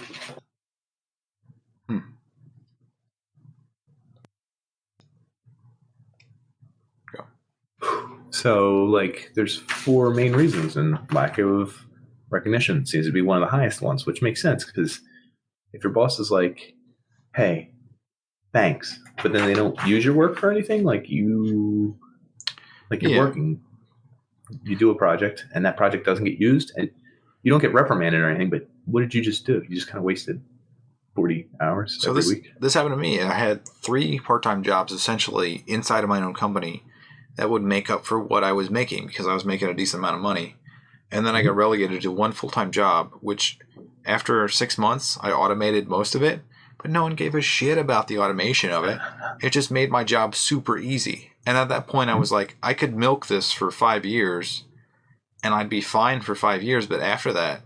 So, like, there's 4 main reasons, and lack of recognition seems to be one of the highest ones, which makes sense because if your boss is like, "Hey, thanks," but then they don't use your work for anything, like you're working, you do a project, and that project doesn't get used, and you don't get reprimanded or anything. But what did you just do? You just kind of wasted 40 hours every week. This happened to me. I had 3 part-time jobs essentially inside of my own company that would make up for what I was making because I was making a decent amount of money. And then I got relegated to 1 full-time job, which after 6 months, I automated most of it, but no one gave a shit about the automation of it. It just made my job super easy. And at that point, I was like, I could milk this for 5 years and I'd be fine for 5 years. But after that,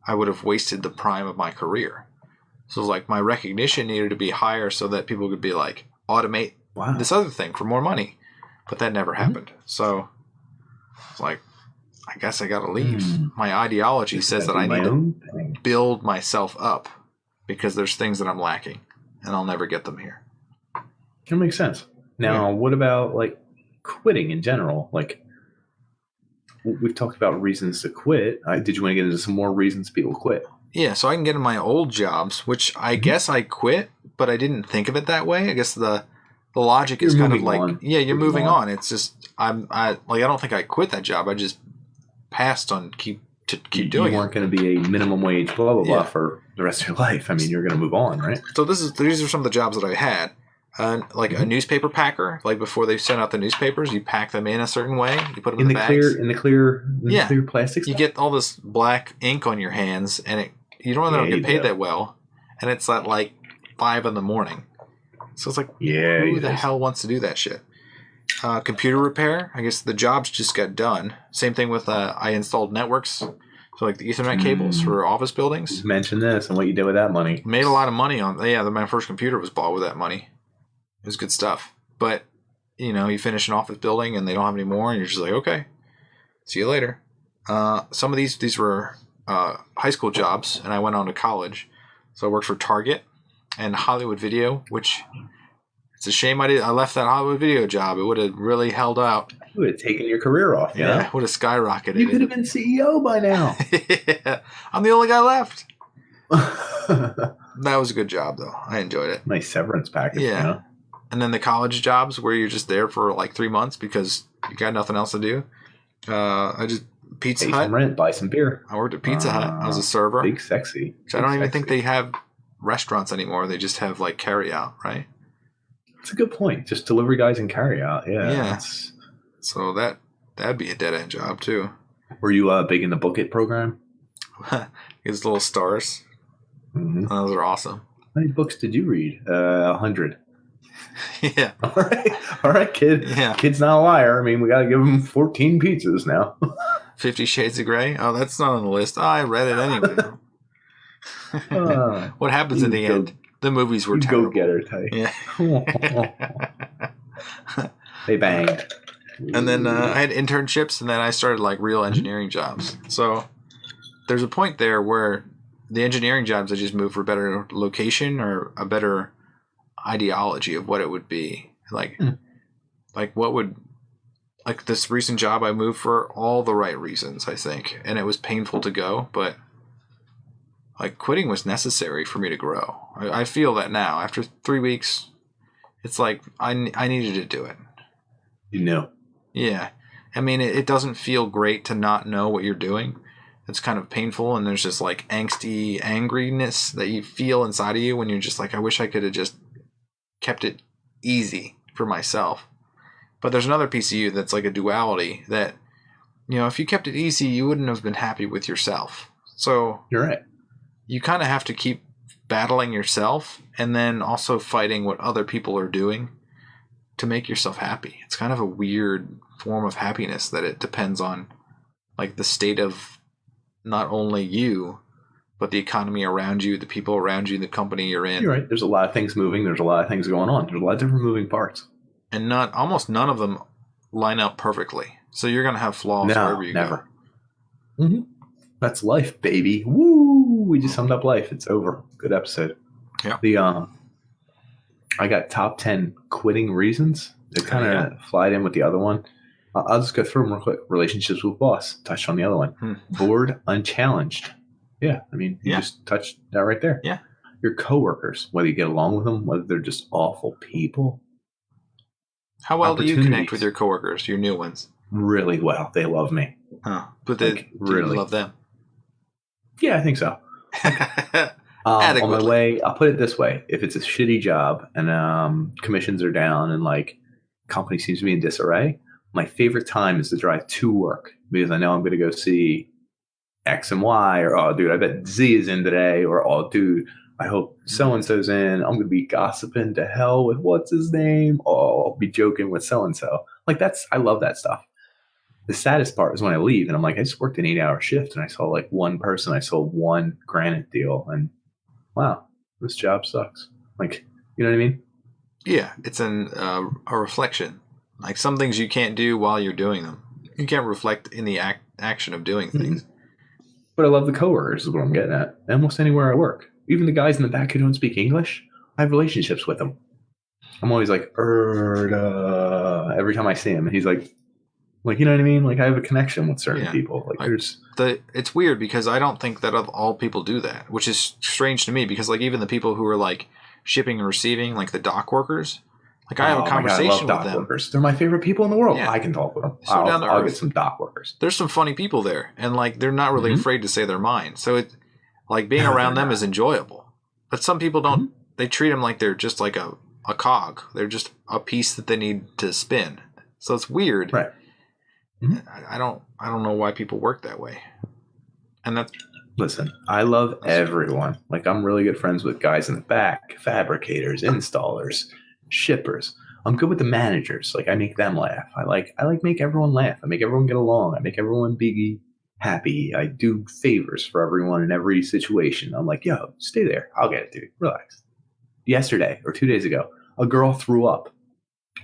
I would have wasted the prime of my career. So like my recognition needed to be higher so that people could be like, automate this other thing for more money. But that never happened. So it's like, I guess I got to leave. My ideology says that I need to build myself up because there's things that I'm lacking and I'll never get them here. That makes sense. Now, what about like quitting in general? Like we've talked about reasons to quit. Did you want to get into some more reasons people quit? Yeah, so I can get in my old jobs, which I guess I quit, but I didn't think of it that way. I guess the logic is kind of like, you're moving on. It's just I don't think I quit that job. I just passed on keep doing it. You weren't going to be a minimum wage blah blah blah for the rest of your life. I mean, you're going to move on, right? So these are some of the jobs that I had. Like a newspaper packer, like before they sent out the newspapers, you pack them in a certain way. You put them in the bags. In the clear plastic stuff? You get all this black ink on your hands, and you don't get paid that well. And it's at like 5 a.m. So it's like, who the hell wants to do that shit? Computer repair, I guess the jobs just got done. Same thing with I installed networks. So like the Ethernet cables for office buildings. You mentioned this and what you did with that money. Made a lot of money on my first computer was bought with that money. It was good stuff. But, you finish an office building and they don't have any more and you're just like, okay, see you later. Some of these were high school jobs and I went on to college. So I worked for Target and Hollywood Video, which It's a shame I left that Hollywood video job. It would have really held out. You would have taken your career off. Yeah, would have skyrocketed. You could have been CEO by now. Yeah, I'm the only guy left. That was a good job, though. I enjoyed it. Nice severance package. Yeah. You know? And then the college jobs where you're just there for like 3 months because you got nothing else to do. Pizza Pay Hut. some rent, buy some beer. I worked at Pizza Hut. I was a server. Big sexy. Which I don't even think they have restaurants anymore. They just have like carry out, right? That's a good point. Just delivery guys and carry out. Yeah. Yeah. So that'd be a dead end job too. Were you big in the book it program? These little stars. Mm-hmm. Those are awesome. How many books did you read? 100. Yeah. All right, kid. Yeah. Kid's not a liar. I mean, we got to give him 14 pizzas now. 50 Shades of Grey? Oh, that's not on the list. Oh, I read it anyway. What happens in the end? The movies were terrible. Go get her type. Yeah. They banged. And then I had internships, and then I started like real engineering jobs. So there's a point there where the engineering jobs I just moved for a better location or a better ideology of what it would be. Like what would, like this recent job I moved for all the right reasons, I think. And it was painful to go, but like quitting was necessary for me to grow. I feel that now. After 3 weeks, it's like I needed to do it. You know. Yeah. I mean, it doesn't feel great to not know what you're doing. It's kind of painful, and there's just like angsty angriness that you feel inside of you when you're just like, I wish I could have just kept it easy for myself. But there's another piece of you that's like a duality that, you know, if you kept it easy, you wouldn't have been happy with yourself. So you're right. You kind of have to keep battling yourself and then also fighting what other people are doing to make yourself happy. It's kind of a weird form of happiness that it depends on like the state of not only you, but the economy around you, the people around you, the company you're in. You're right. There's a lot of things moving. There's a lot of things going on. There's a lot of different moving parts. And almost none of them line up perfectly. So you're going to have flaws wherever you go. Mm-hmm. That's life, baby. Woo! We just summed up life. It's over. Good episode. Yeah. I got top 10 quitting reasons. They kind of flied in with the other one. I'll just go through them real quick. Relationships with boss. Touched on the other one. Bored, unchallenged. Yeah. I mean, you just touched that right there. Yeah. Your coworkers, whether you get along with them, whether they're just awful people. How well do you connect with your coworkers, your new ones? Really well. They love me. Huh. But do you love them? Yeah, I think so. On my way, I'll put it this way. If it's a shitty job and commissions are down and like company seems to be in disarray, my favorite time is to drive to work because I know I'm going to go see X and Y, or, oh, dude, I bet Z is in today, or, oh, dude, I hope so-and-so's in. I'm going to be gossiping to hell with what's his name. Oh, I'll be joking with so-and-so. Like, I love that stuff. The saddest part is when I leave and I'm like, I just worked an 8-hour shift and I saw like one person, I sold one granite deal, and wow, this job sucks. Like, you know what I mean? Yeah, it's a reflection. Like some things you can't do while you're doing them. You can't reflect in the action of doing things. But I love the coworkers is what I'm getting at. Almost anywhere I work. Even the guys in the back who don't speak English, I have relationships with them. I'm always like, every time I see him. And he's like, you know what I mean? Like I have a connection with certain people. Like it's weird because I don't think that all people do that, which is strange to me because like even the people who are like shipping and receiving, like the dock workers, like I have a conversation with them. Workers. They're my favorite people in the world. Yeah. I can talk with them. So I'll get some dock workers. There's some funny people there, and like they're not really afraid to say their mind. So it like being around them is enjoyable. But some people don't. They treat them like they're just like a cog. They're just a piece that they need to spin. So it's weird. Right. I don't know why people work that way. And that's listen, I love everyone. Like I'm really good friends with guys in the back, fabricators, installers, shippers. I'm good with the managers. Like I make them laugh. I like make everyone laugh. I make everyone get along. I make everyone be happy. I do favors for everyone in every situation. I'm like, yo, stay there. I'll get it, dude. Relax. Yesterday or 2 days ago, a girl threw up,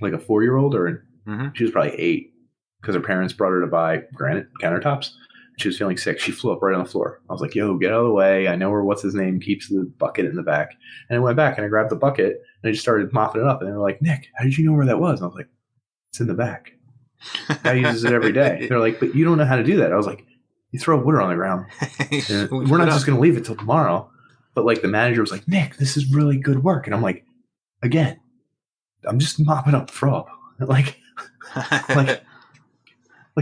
like a 4-year-old, or she was probably 8. Because her parents brought her to buy granite countertops. She was feeling sick. She flew up right on the floor. I was like, yo, get out of the way. I know where what's his name keeps the bucket in the back. And I went back and I grabbed the bucket and I just started mopping it up. And they were like, Nick, how did you know where that was? And I was like, it's in the back. Guy uses it every day. They're like, but you don't know how to do that. I was like, you throw water on the ground. We're not just going to leave it till tomorrow. But like the manager was like, Nick, this is really good work. And I'm like, again, I'm just mopping up throw up. Like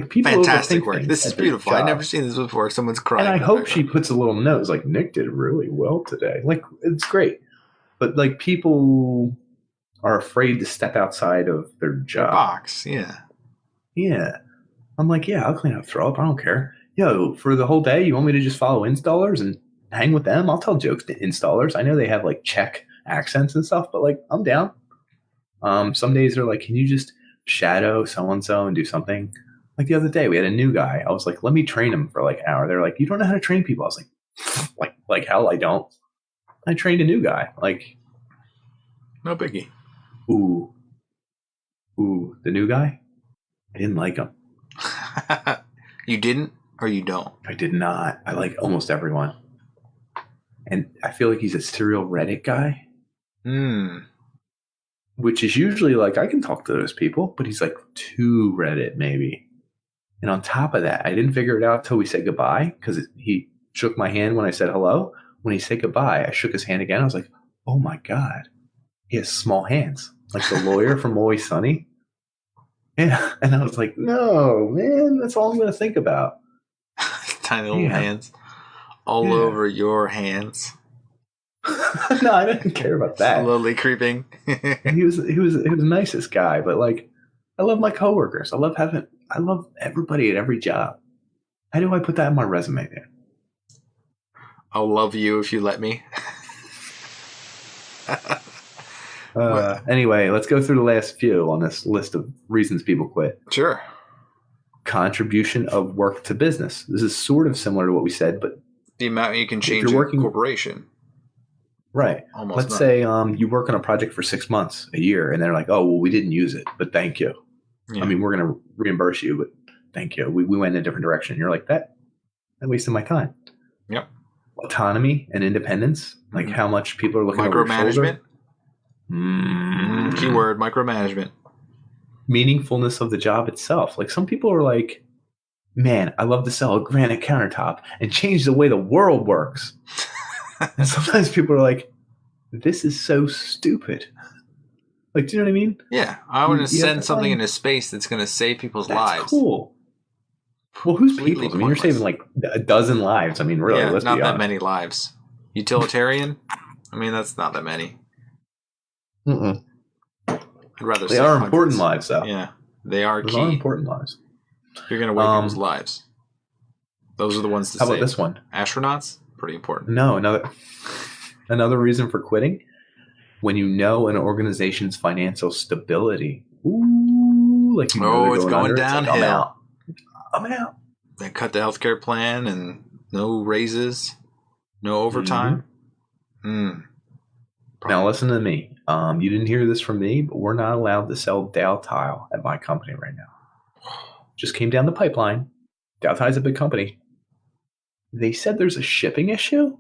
people fantastic work. things This is beautiful. I've never seen this before. Someone's crying. And I hope she puts a little note. It's like, Nick did really well today. Like, it's great. But like people are afraid to step outside of their job. Box, yeah. Yeah. I'm like, yeah, I'll clean up throw up. I don't care. Yo, for the whole day, you want me to just follow installers and hang with them? I'll tell jokes to installers. I know they have like Czech accents and stuff, but like I'm down. Some days they're like, can you just shadow so-and-so and do something? Like the other day, we had a new guy. I was like, let me train him for like an hour. They're like, you don't know how to train people. I was like hell, I don't. I trained a new guy. Like, no biggie. Ooh, the new guy? I didn't like him. You didn't or you don't? I did not. I like almost everyone. And I feel like he's a serial Reddit guy. Which is usually like, I can talk to those people, but he's like too Reddit maybe. And on top of that, I didn't figure it out till we said goodbye because he shook my hand when I said hello. When he said goodbye, I shook his hand again. I was like, oh my God, he has small hands. Like the lawyer from Always Sunny. Yeah. And I was like, no, man, that's all I'm going to think about. Tiny little hands all over your hands. No, I didn't care about that. Slowly creeping. he was the nicest guy, but like, I love my coworkers. I love everybody at every job. How do I put that in my resume there? I'll love you if you let me. Anyway, let's go through the last few on this list of reasons people quit. Sure. Contribution of work to business. This is sort of similar to what we said, but the amount you can change a corporation. Right. Almost Let's say you work on a project for 6 months, a year, and they're like, oh, well, we didn't use it, but thank you. Yeah. I mean, we're going to reimburse you, but thank you. We went in a different direction. You're like, that wasted my time. Yep. Autonomy and independence, like how much people are looking over your shoulder. Micromanagement. Keyword, micromanagement. Meaningfulness of the job itself. Like some people are like, man, I love to sell a granite countertop and change the way the world works. And sometimes people are like, this is so stupid. Like, do you know what I mean? Yeah. I want to send something into space that's going to save people's lives. Cool. Well, who's people? I mean, you're saving like a dozen lives. I mean, really, let's be honest. Not that many lives. Utilitarian? I mean, that's not that many. Mm-mm. I'd rather they are important lives, though. Yeah. They are key. Those are important lives. You're going to wake people's lives. Those are the ones to save. How about this one? Astronauts? Pretty important. No, another reason for quitting, when you know an organization's financial stability. Ooh, like you know it's going downhill. Like, I'm out. They cut the healthcare plan and no raises, no overtime. Now listen to me. You didn't hear this from me, but we're not allowed to sell Dow Tile at my company right now. Just came down the pipeline. Dow Tile's a big company. They said there's a shipping issue.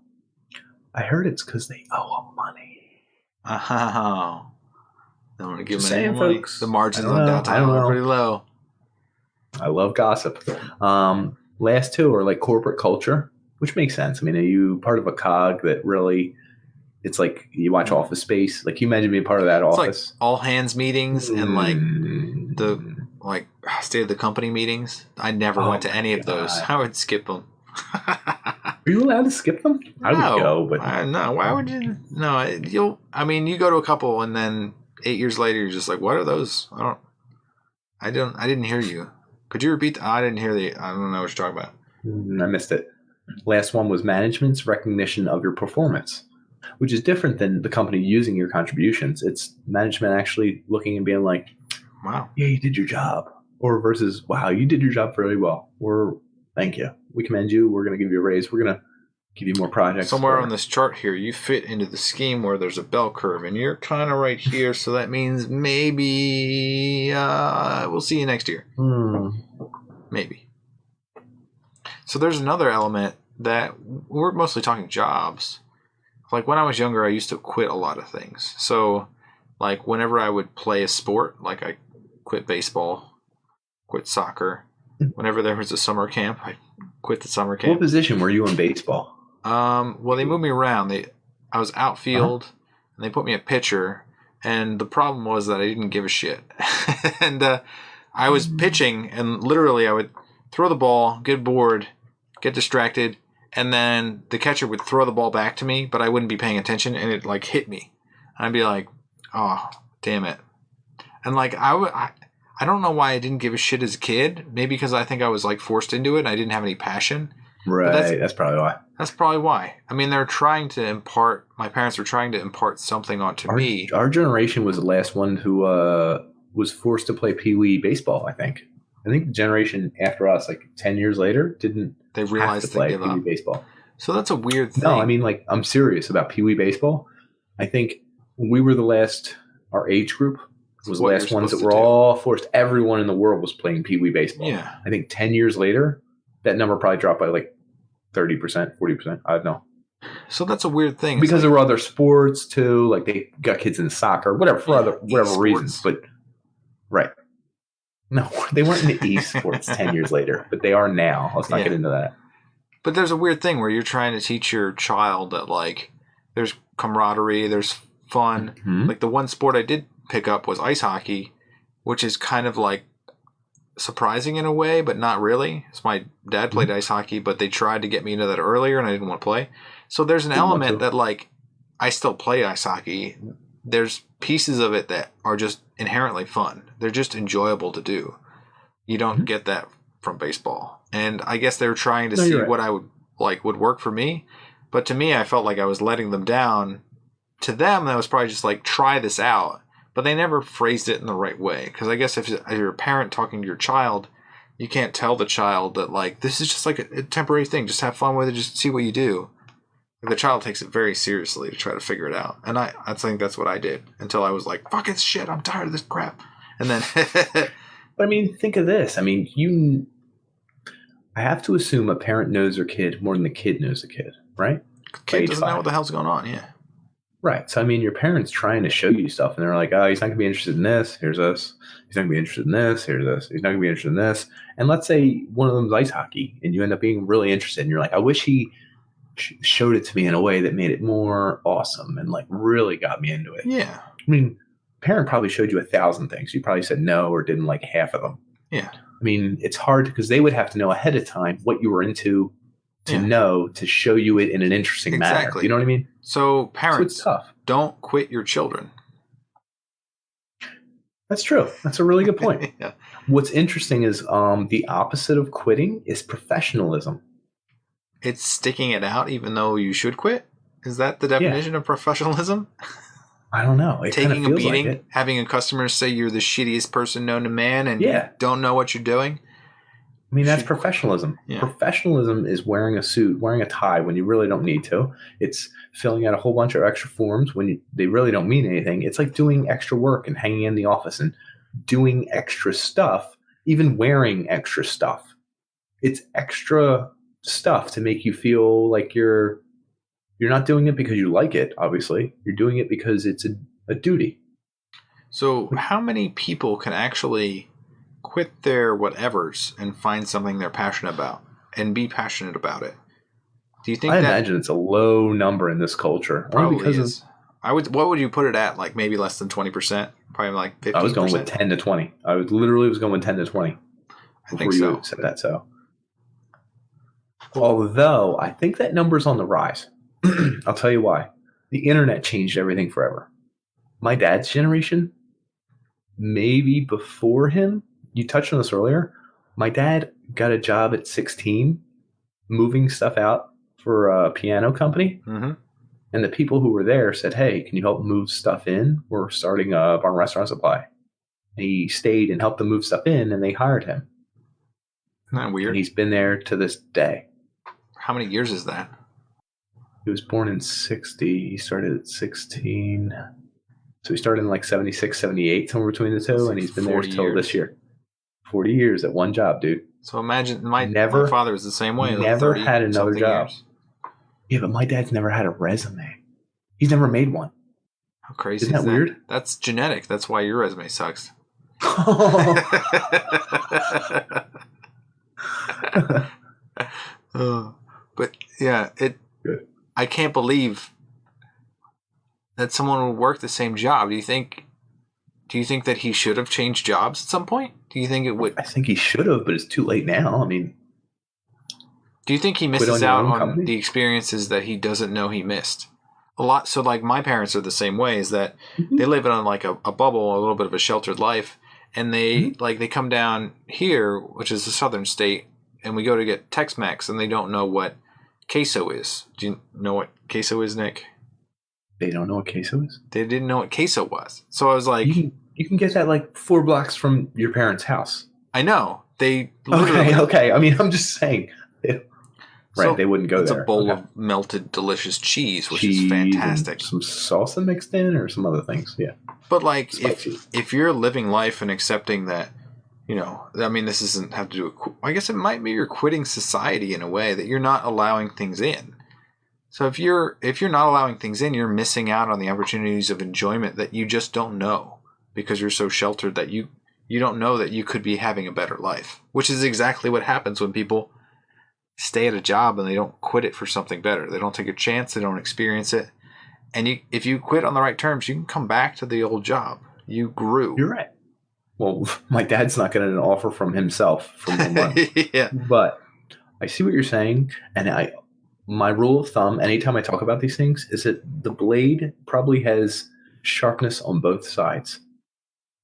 I heard it's because they owe them money. Oh. Don't want to give them any money. Folks, the margins on Dow Tile are pretty low. I love gossip. Last two are like corporate culture, which makes sense. I mean, are you part of a cog that really, it's like you watch Office Space. Like you imagine being part of that office. It's like all hands meetings and like the state of the company meetings. I never went to any of those. I would skip them. Are you allowed to skip them? I would go, but no. Why would you? No, you go to a couple, and then 8 years later, you're just like, what are those? I didn't hear you. Could you repeat? I didn't hear I don't know what you're talking about. I missed it. Last one was management's recognition of your performance, which is different than the company using your contributions. It's management actually looking and being like, wow, yeah, you did your job. Or versus, wow, you did your job really well. Or thank you. We commend you. We're going to give you a raise. We're going to give you more projects. Somewhere on this chart here, you fit into the scheme where there's a bell curve, and you're kind of right here, so that means maybe we'll see you next year. Maybe. So there's another element that we're mostly talking jobs. Like when I was younger, I used to quit a lot of things. So like whenever I would play a sport, like I quit baseball, quit soccer. Whenever there was a summer camp, I quit the summer camp. What position were you in baseball? Well, they moved me around. I was outfield, and they put me at pitcher. And the problem was that I didn't give a shit. And I was pitching, and literally I would throw the ball, get bored, get distracted, and then the catcher would throw the ball back to me, but I wouldn't be paying attention, and it like hit me. And I'd be like, oh, damn it. And like I don't know why I didn't give a shit as a kid. Maybe because I think I was like forced into it and I didn't have any passion. Right, that's probably why. That's probably why. I mean, my parents were trying to impart something onto me. Our generation was the last one who was forced to play Pee Wee baseball, I think. I think the generation after us, like 10 years later, didn't they realized have to play Pee Wee baseball. So that's a weird thing. No, I mean, like, I'm serious about Pee Wee baseball. I think we were our age group was the last ones that were all forced. Everyone in the world was playing Pee Wee baseball. Yeah. I think 10 years later, that number probably dropped by like 30%, 40%. I don't know. So that's a weird thing. Because there were other sports too. Like they got kids in soccer, whatever, for whatever reasons. But right. No, they weren't in the esports 10 years later, but they are now. Let's not get into that. But there's a weird thing where you're trying to teach your child that like there's camaraderie, there's fun. Mm-hmm. Like the one sport I did pick up was ice hockey, which is kind of like surprising in a way, but not really. So my dad played ice hockey, but they tried to get me into that earlier and I didn't want to play. So there's an element that like I still play ice hockey. There's pieces of it that are just inherently fun. They're just enjoyable to do. You don't get that from baseball. And I guess they were trying to see what I would work for me. But to me, I felt like I was letting them down. To them, that was probably just like, try this out. But they never phrased it in the right way. Because I guess if you're a parent talking to your child, you can't tell the child that, like, this is just like a temporary thing. Just have fun with it. Just see what you do. The child takes it very seriously to try to figure it out. And I think that's what I did until I was like, fuck it, shit, I'm tired of this crap. And then... But I mean, think of this. I mean, I have to assume a parent knows their kid more than the kid knows the kid, right? The kid doesn't know what the hell's going on, yeah. Right. So, I mean, your parents trying to show you stuff, and they're like, oh, he's not going to be interested in this. Here's this. He's not going to be interested in this. Here's this. He's not going to be interested in this. And let's say one of them's ice hockey, and you end up being really interested, and you're like, I wish he showed it to me in a way that made it more awesome and, like, really got me into it. Yeah. I mean, parent probably showed you 1,000 things. You probably said no or didn't like half of them. Yeah. I mean, it's hard because they would have to know ahead of time what you were into to know to show you it in an interesting manner. You know what I mean? So parents, it's tough. Don't quit your children. That's true. That's a really good point. Yeah. What's interesting is the opposite of quitting is professionalism. It's sticking it out even though you should quit? Is that the definition of professionalism? I don't know. It taking a beating, like having a customer say you're the shittiest person known to man and you don't know what you're doing. I mean, that's professionalism. Yeah. Professionalism is wearing a suit, wearing a tie when you really don't need to. It's filling out a whole bunch of extra forms when they really don't mean anything. It's like doing extra work and hanging in the office and doing extra stuff, even wearing extra stuff. It's extra stuff to make you feel like you're not doing it because you like it, obviously. You're doing it because it's a duty. So how many people can actually quit their whatevers and find something they're passionate about and be passionate about it? Do you think I imagine it's a low number in this culture. Probably because is. What would you put it at? Like maybe less than 20%? Probably like 50%? I was going with 10 to 20. I was going with 10 to 20. I think so. You said that, so. Although I think that number's on the rise. I'll tell you why. The internet changed everything forever. My dad's generation, maybe before him, you touched on this earlier, my dad got a job at 16 moving stuff out for a piano company. Mm-hmm. And the people who were there said, hey, can you help move stuff in? We're starting a bar and restaurant supply. And he stayed and helped them move stuff in, and they hired him. Isn't that weird? And he's been there to this day. How many years is that? He was born in 60. He started at 16. So he started in like 76, 78, somewhere between the two. And he's been there till this year. 40 years at one job, dude. So imagine my Never, father was the same way, like never 30 had another something job. years. Yeah, but my dad's never had a resume. He's never made one. How crazy Isn't that weird? That's genetic. That's why your resume sucks. But yeah, Good. I can't believe that someone would work the same job. Do you think that he should have changed jobs at some point? Do you think it would? I think he should have, but it's too late now. I mean, do you think he misses out on the experiences that he doesn't know he missed? A lot. So like my parents are the same way, is that they live in like a bubble, a little bit of a sheltered life, and they they come down here, which is a southern state, and we go to get Tex-Mex, and they don't know what queso is. Do you know what queso is, Nick? They don't know what queso is? They didn't know what queso was. So I was like, you can get that like 4 blocks from your parents' house. I know. They Okay. I mean, I'm just saying. Right, so they wouldn't go there. It's a bowl of melted, delicious cheese, which is fantastic. Some salsa mixed in or some other things, yeah. But like, if you're living life and accepting that, you know, I mean, this doesn't have to do with, I guess it might be you're quitting society in a way that you're not allowing things in. So if you're not allowing things in, you're missing out on the opportunities of enjoyment that you just don't know because you're so sheltered that you don't know that you could be having a better life, which is exactly what happens when people stay at a job and they don't quit it for something better. They don't take a chance. They don't experience it. And if you quit on the right terms, you can come back to the old job. You grew. You're right. Well, my dad's not getting an offer from himself for more money. Yeah. But I see what you're saying. And my rule of thumb, anytime I talk about these things, is that the blade probably has sharpness on both sides.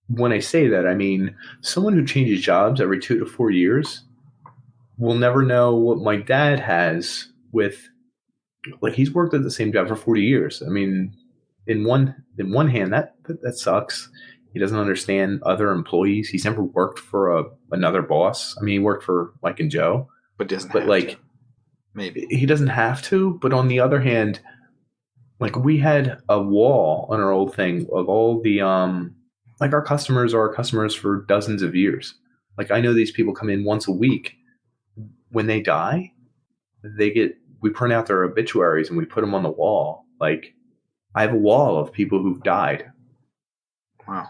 When I say that, I mean someone who changes jobs every 2 to 4 years will never know what my dad has with, like, he's worked at the same job for 40 years. I mean, in one hand, that sucks. He doesn't understand other employees. He's never worked for another boss. I mean, he worked for Mike and Joe, but doesn't have to. Maybe he doesn't have to. But on the other hand, like, we had a wall on our old thing of all the like, our customers are our customers for dozens of years. Like, I know these people come in once a week. When they die, we print out their obituaries and we put them on the wall. Like, I have a wall of people who've died. Wow.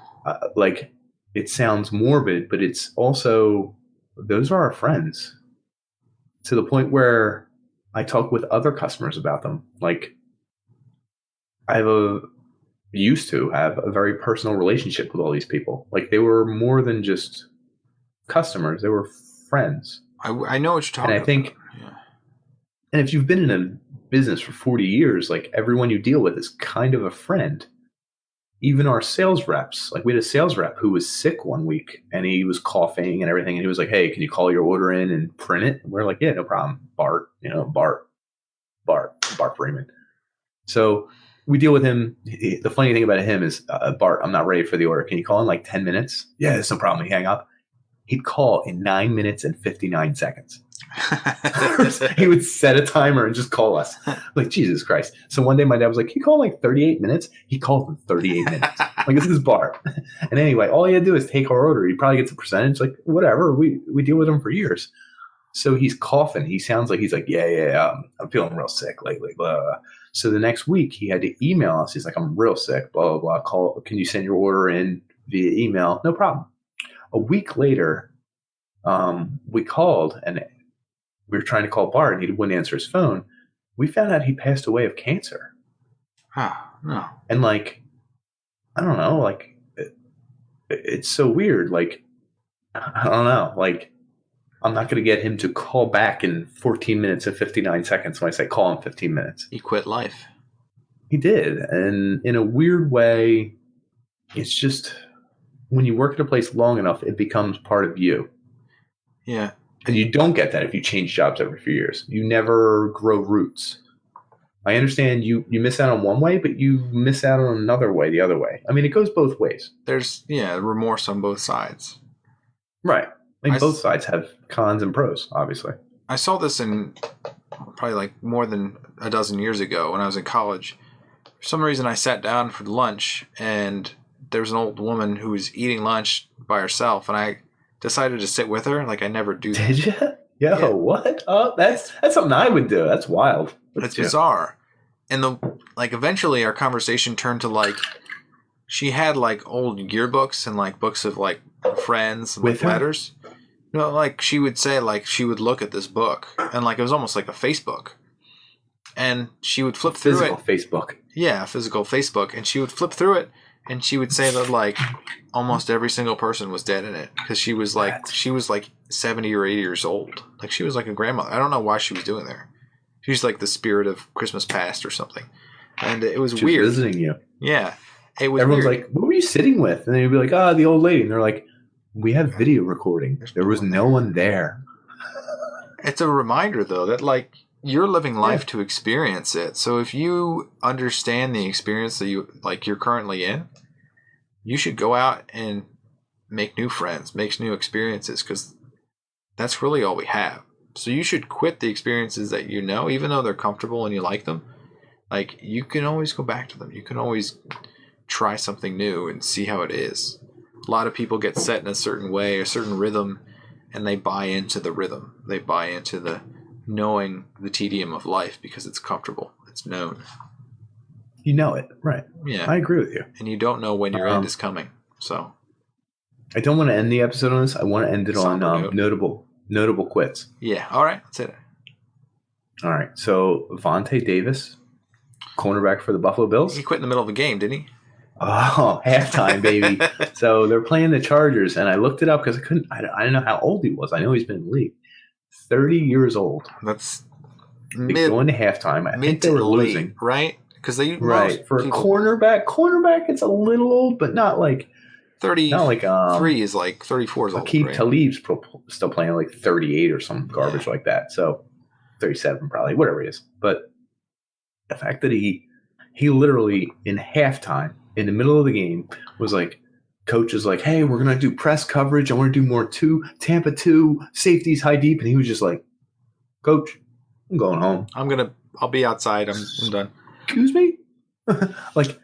Like, it sounds morbid, but it's also, those are our friends, to the point where I talk with other customers about them. Like, used to have a very personal relationship with all these people. Like, they were more than just customers. They were friends. I know what you're talking about. And I think, and if you've been in a business for 40 years, like, everyone you deal with is kind of a friend. Even our sales reps, like, we had a sales rep who was sick one week and he was coughing and everything. And he was like, "Hey, can you call your order in and print it?" And we're like, "Yeah, no problem. Bart, Bart Freeman." So we deal with him. The funny thing about him is, "Bart, I'm not ready for the order. Can you call in like 10 minutes? Yeah, it's no problem. He hang up. He'd call in 9 minutes and 59 seconds. He would set a timer and just call us. Like, Jesus Christ. So one day my dad was like, "Can you call in like 38 minutes? He called in 38 minutes. Like, this is Bart. And anyway, all he had to do is take our order. He probably gets a percentage. Like, whatever. We deal with him for years. So he's coughing. He sounds like he's like, yeah, I'm feeling real sick lately. Blah, blah, blah. So the next week he had to email us. He's like, "I'm real sick, blah, blah, blah. Can you send your order in via email?" No problem. A week later, we called and we were trying to call Bart and he wouldn't answer his phone. We found out he passed away of cancer. Oh, no. And like, I don't know, like, it's so weird. Like, I don't know. Like, I'm not going to get him to call back in 14 minutes and 59 seconds when I say call in 15 minutes. He quit life. He did. And in a weird way, it's just, when you work at a place long enough, it becomes part of you. Yeah. And you don't get that if you change jobs every few years. You never grow roots. I understand you miss out on one way, but you miss out on another way the other way. I mean, it goes both ways. There's, remorse on both sides. Right. I mean, both sides have cons and pros, obviously. I saw this in probably like more than a dozen years ago when I was in college. For some reason, I sat down for lunch and there was an old woman who was eating lunch by herself. And decided to sit with her. Like I never do that. Did you? Yo, what? Oh, that's something I would do. That's wild. It's bizarre. And eventually our conversation turned to like she had like old yearbooks and like books of like friends and like letters. You know, like she would say like she would look at this book and like it was almost like a Facebook. And she would flip through it. Physical Facebook. Yeah, physical Facebook. And she would flip through it and she would say that like almost every single person was dead in it because she was like 70 or 80 years old. Like she was like a grandmother. I don't know why she was doing there. She was like the spirit of Christmas past or something. And it was weird. Visiting you. Yeah. It was Everyone's weird. like, what were you sitting with? And then you'd be like, the old lady. And they're like, we have video recording. There was no one there. It's a reminder though that like you're living life to experience it. So if you understand the experience that you're currently in, you should go out and make new friends, make new experiences, because that's really all we have. So you should quit the experiences that you know, even though they're comfortable and you like them. Like you can always go back to them. You can always try something new and see how it is. A lot of people get set in a certain way, a certain rhythm, and they buy into the rhythm. They buy into the knowing the tedium of life because it's comfortable. It's known. You know it, right? Yeah, I agree with you. And you don't know when your end is coming. So I don't want to end the episode on this. I want to end it on notable quits. Yeah. All right. Let's hit it. All right. So Vontae Davis, cornerback for the Buffalo Bills. He quit in the middle of a game, didn't he? Oh, halftime, baby. So they're playing the Chargers, and I looked it up because I didn't know how old he was. I know he's been in the league. 30 years old. That's going to halftime. I think they were losing. Right? Because they for a cornerback, it's a little old, but not like 30. Not like 3 is like 34 is old. Keith Talib's still playing like 38 or some garbage like that. So 37 probably, whatever it is. But the fact that he literally in halftime, in the middle of the game, was like, coach is like, hey, we're going to do press coverage. I want to do more Tampa 2, safeties high deep. And he was just like, coach, I'm going home. I'll be outside. I'm done. Excuse me? Like,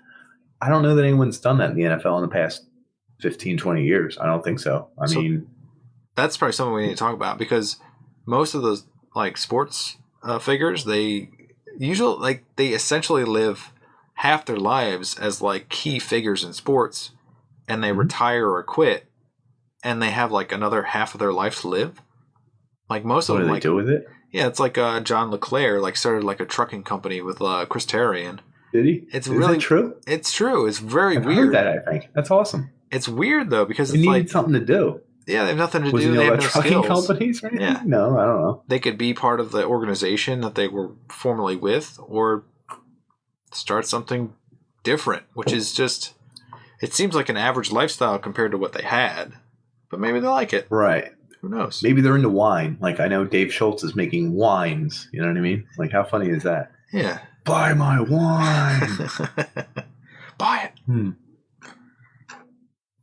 I don't know that anyone's done that in the NFL in the past 15, 20 years. I don't think so. I mean, that's probably something we need to talk about because most of those like sports figures, they essentially live half their lives as like key figures in sports, and they retire or quit, and they have like another half of their life to live. Like most of them, what do they do with it? Yeah, it's like John LeClaire like started like a trucking company with Chris Therrion. Did he? Is that true? It's true. It's very I've weird. Heard that, I think. That's awesome. It's weird though because they need something to do. Yeah, they have nothing to do. They have no trucking skills. Companies or anything? Yeah. No, I don't know. They could be part of the organization that they were formerly with, or start something different, which is just. It seems like an average lifestyle compared to what they had, but maybe they like it. Right. Who knows? Maybe they're into wine. Like I know Dave Schultz is making wines. You know what I mean? Like how funny is that? Yeah. Buy my wine. Buy it.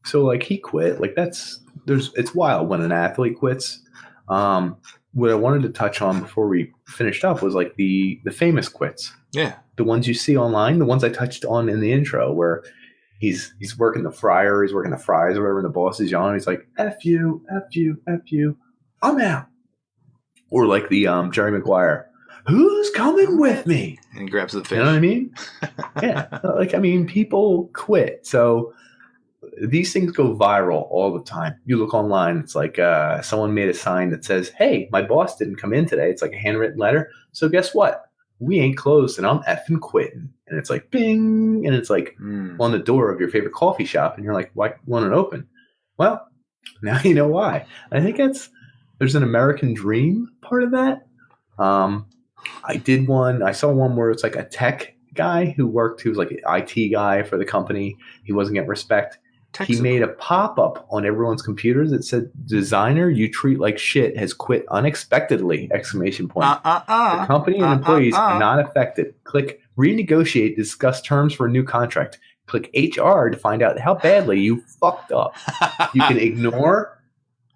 So like he quit. Like it's wild when an athlete quits. What I wanted to touch on before we finished up was like the famous quits. Yeah. The ones you see online, the ones I touched on in the intro where he's working the fryer, he's working the fries or whatever, and the boss is yelling, he's like, F you, F you, F you, I'm out. Or like the Jerry Maguire, who's coming with me? And he grabs the fish. You know what I mean? Yeah. Like, I mean, people quit. So these things go viral all the time. You look online, it's like someone made a sign that says, hey, my boss didn't come in today. It's like a handwritten letter. So guess what? We ain't closed and I'm effing quitting. And it's like, bing. And it's like on the door of your favorite coffee shop. And you're like, why want it open? Well, now you know why. I think there's an American dream part of that. I saw one where it's like a tech guy who was like an IT guy for the company. He wasn't getting respect. He made a pop-up on everyone's computers that said, designer you treat like shit has quit unexpectedly, ! The company and employees are not affected. Click renegotiate, discuss terms for a new contract. Click HR to find out how badly you fucked up. You can ignore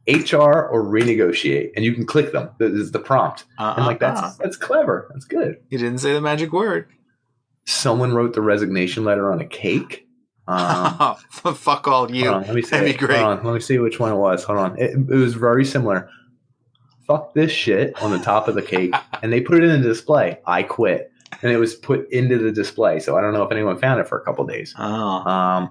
HR or renegotiate, and you can click them. This is the prompt. And like that's clever. That's good. You didn't say the magic word. Someone wrote the resignation letter on a cake. Fuck all Hold you. on, let me see That'd it. be great. Hold on, let me see which one it was. Hold on. It was very similar. Fuck this shit on the top of the cake, and they put it in the display. I quit, and it was put into the display. So I don't know if anyone found it for a couple of days. Oh.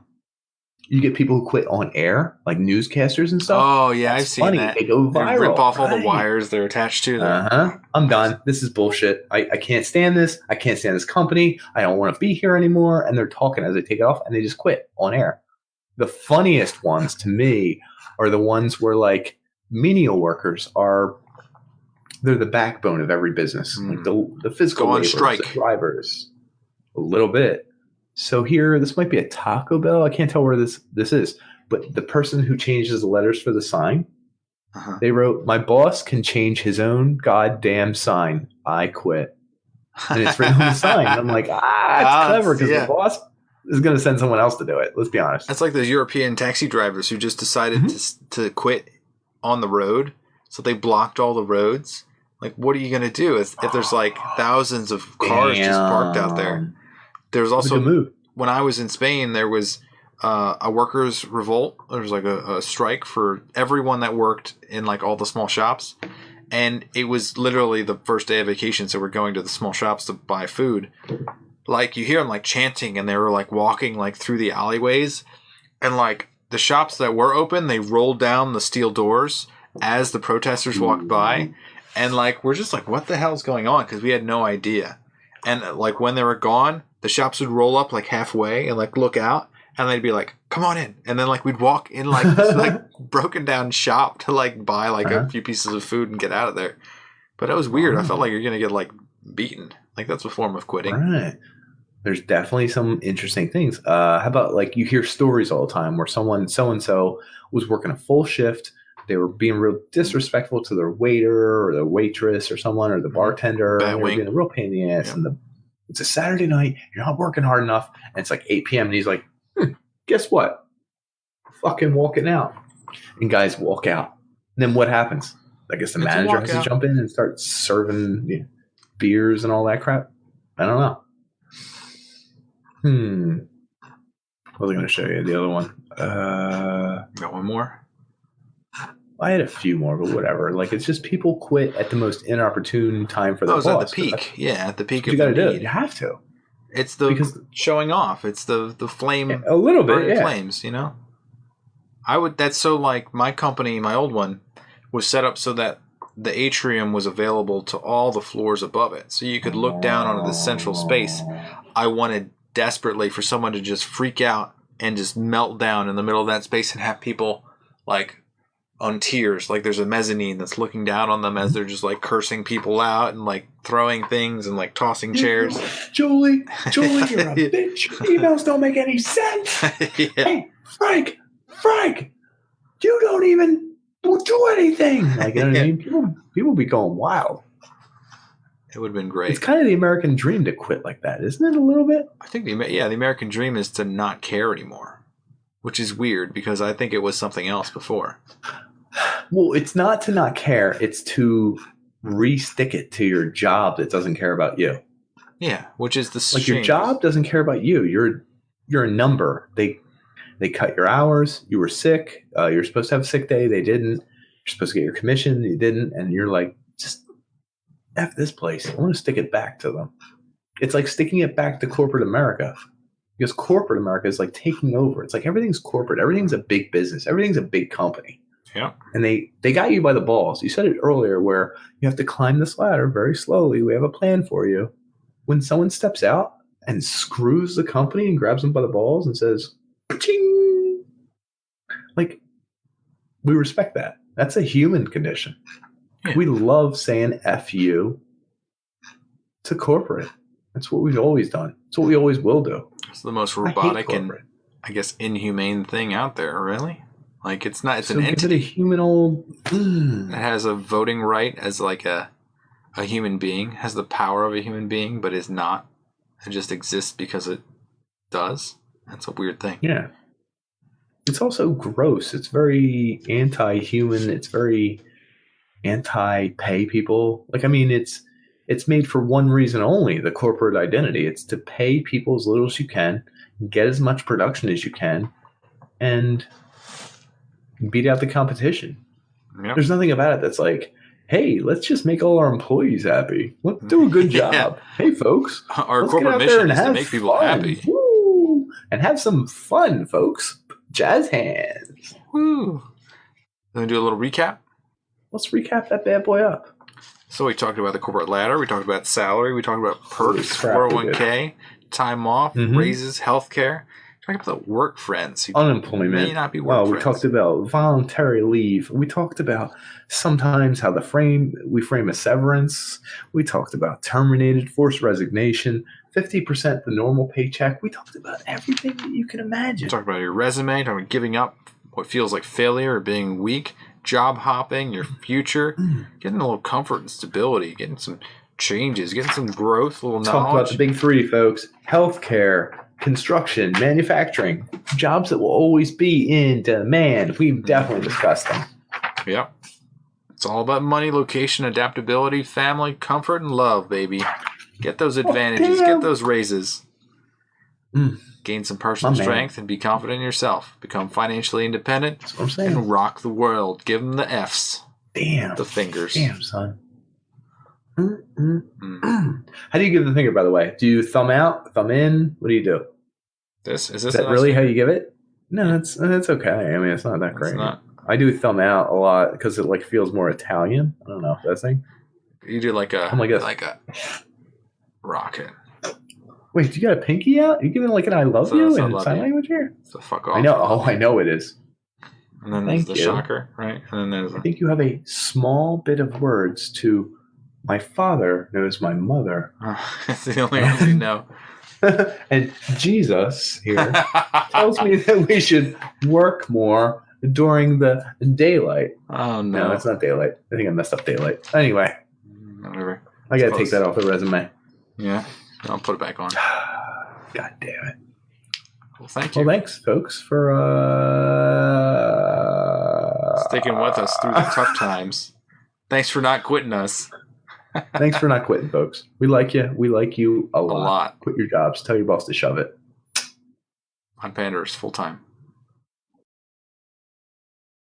You get people who quit on air, like newscasters and stuff. Oh yeah, That's I've seen funny. that. They go They viral. rip off all the Right. wires they're attached to. I'm done. This is bullshit. I can't stand this. I can't stand this company. I don't want to be here anymore. And they're talking as they take it off, and they just quit on air. The funniest ones to me are the ones where like menial workers are. They're the backbone of every business. Like the physical Go on laborers, strike. the drivers, a little bit. So here, this might be a Taco Bell. I can't tell where this is, but the person who changes the letters for the sign, they wrote, "My boss can change his own goddamn sign. I quit." And it's written on the sign. And I'm like, it's clever because the boss is going to send someone else to do it. Let's be honest. That's like those European taxi drivers who just decided to quit on the road. So they blocked all the roads. Like, what are you going to do if there's like thousands of cars just parked out there? There's also, when I was in Spain, there was a workers' revolt. There was like a strike for everyone that worked in like all the small shops. And it was literally the first day of vacation, so we're going to the small shops to buy food. Like, you hear them like chanting, and they were like walking like through the alleyways. And like the shops that were open, they rolled down the steel doors as the protesters walked by. And like, we're just like, what the hell's going on? Because we had no idea. And like when they were gone, the shops would roll up like halfway and like look out, and they'd be like, "Come on in." And then like we'd walk in like this like broken down shop to like buy like a few pieces of food and get out of there. But it was weird. I felt like you're gonna get like beaten. Like that's a form of quitting. Right. There's definitely some interesting things. How about like you hear stories all the time where someone so and so was working a full shift. They were being real disrespectful to their waiter or the waitress or someone or the bartender. And they were being a real pain in the ass. And it's a Saturday night. You're not working hard enough. And it's like 8 p.m. And he's like, guess what? Fucking walking out. And guys walk out. And then what happens? I guess the manager has to jump in and start serving beers and all that crap. I don't know. What was I going to show you? The other one. Got one more? I had a few more, but whatever. Like, it's just people quit at the most inopportune time for the boss. At the peak. At the peak of you got to do it. You have to. It's because showing off. It's the flame. A little bit, flames, you know? That's so like my company, my old one, was set up so that the atrium was available to all the floors above it. So you could look down onto this central space. I wanted desperately for someone to just freak out and just melt down in the middle of that space and have people like on tiers. Like there's a mezzanine that's looking down on them as they're just like cursing people out and like throwing things and like tossing chairs. Julie, you're a bitch. Emails don't make any sense. Hey, Frank, you don't even do anything. Like, you know what I mean? People be going wild. It would have been great. It's kind of the American dream to quit like that, isn't it? A little bit. I think the American dream is to not care anymore, which is weird because I think it was something else before. Well, it's not to not care. It's to re-stick it to your job that doesn't care about you. Yeah, which is the like your job doesn't care about you. You're a number. They cut your hours. You were sick. You're supposed to have a sick day. They didn't. You're supposed to get your commission. You didn't. And you're like, just F this place. I want to stick it back to them. It's like sticking it back to corporate America. Because corporate America is like taking over. It's like everything's corporate. Everything's a big business. Everything's a big company. Yeah. And they got you by the balls. You said it earlier where you have to climb this ladder very slowly. We have a plan for you. When someone steps out and screws the company and grabs them by the balls and says, "Ching," like, we respect that. That's a human condition. Yeah. We love saying F you to corporate. That's what we've always done. It's what we always will do. It's the most robotic and, I guess, inhumane thing out there, really. Like, it's not, it's an entity. It's a human old... It has a voting right as like a human being, has the power of a human being, but is not. It just exists because it does. That's a weird thing. Yeah. It's also gross. It's very anti-human. It's very anti-pay people. Like, I mean, it's made for one reason only, the corporate identity. It's to pay people as little as you can. get as much production as you can, and beat out the competition. Yep. There's nothing about it that's like, hey, let's just make all our employees happy. Let's do a good job. Hey, folks. Our corporate mission is to make people happy. Woo! And have some fun, folks. Jazz hands. Woo. Then do a little recap. Let's recap that bad boy up. So we talked about the corporate ladder. We talked about salary. We talked about perks, 401k, time off, raises, healthcare. Talk about work friends. Unemployment. May not be work friends. We talked about voluntary leave. We talked about sometimes how we frame a severance. We talked about terminated, forced resignation, 50% the normal paycheck. We talked about everything that you can imagine. We talked about your resume, talking about giving up what feels like failure or being weak, job hopping, your future, getting a little comfort and stability, getting some changes, getting some growth, a little knowledge. Talk about the big three, folks. Healthcare, construction, manufacturing, jobs that will always be in demand. We've definitely discussed them. Yep. It's all about money, location, adaptability, family, comfort, and love, baby. Get those advantages. Get those raises. Gain some personal strength and be confident in yourself. Become financially independent. That's what I'm saying. And rock the world. Give them the F's. Damn. The fingers. Damn, son. How do you give the finger, by the way? Do you thumb out, thumb in? What do you do? Is this that really how you give it? No, that's okay. I mean, it's not that great. I do thumb out a lot because it like feels more Italian. I don't know if that's a thing. You do like a rocket. Wait, you got a pinky out? You giving like an I love you in sign language here? So fuck off. I know. Oh, I know it is. And then there's the shocker, right? And then there's I think you have a small bit of words to my father knows my mother. That's the only ones you know. And Jesus here tells me that we should work more during the daylight. Oh, no. No, it's not daylight. I think I messed up daylight. Anyway. Whatever. I got to take that off the resume. Yeah. I'll put it back on. God damn it. Well, thank you. Well, thanks, folks, for sticking with us through the tough times. Thanks for not quitting us. Thanks for not quitting, folks. We like you. We like you a lot. Quit your jobs. Tell your boss to shove it. On Panders full time.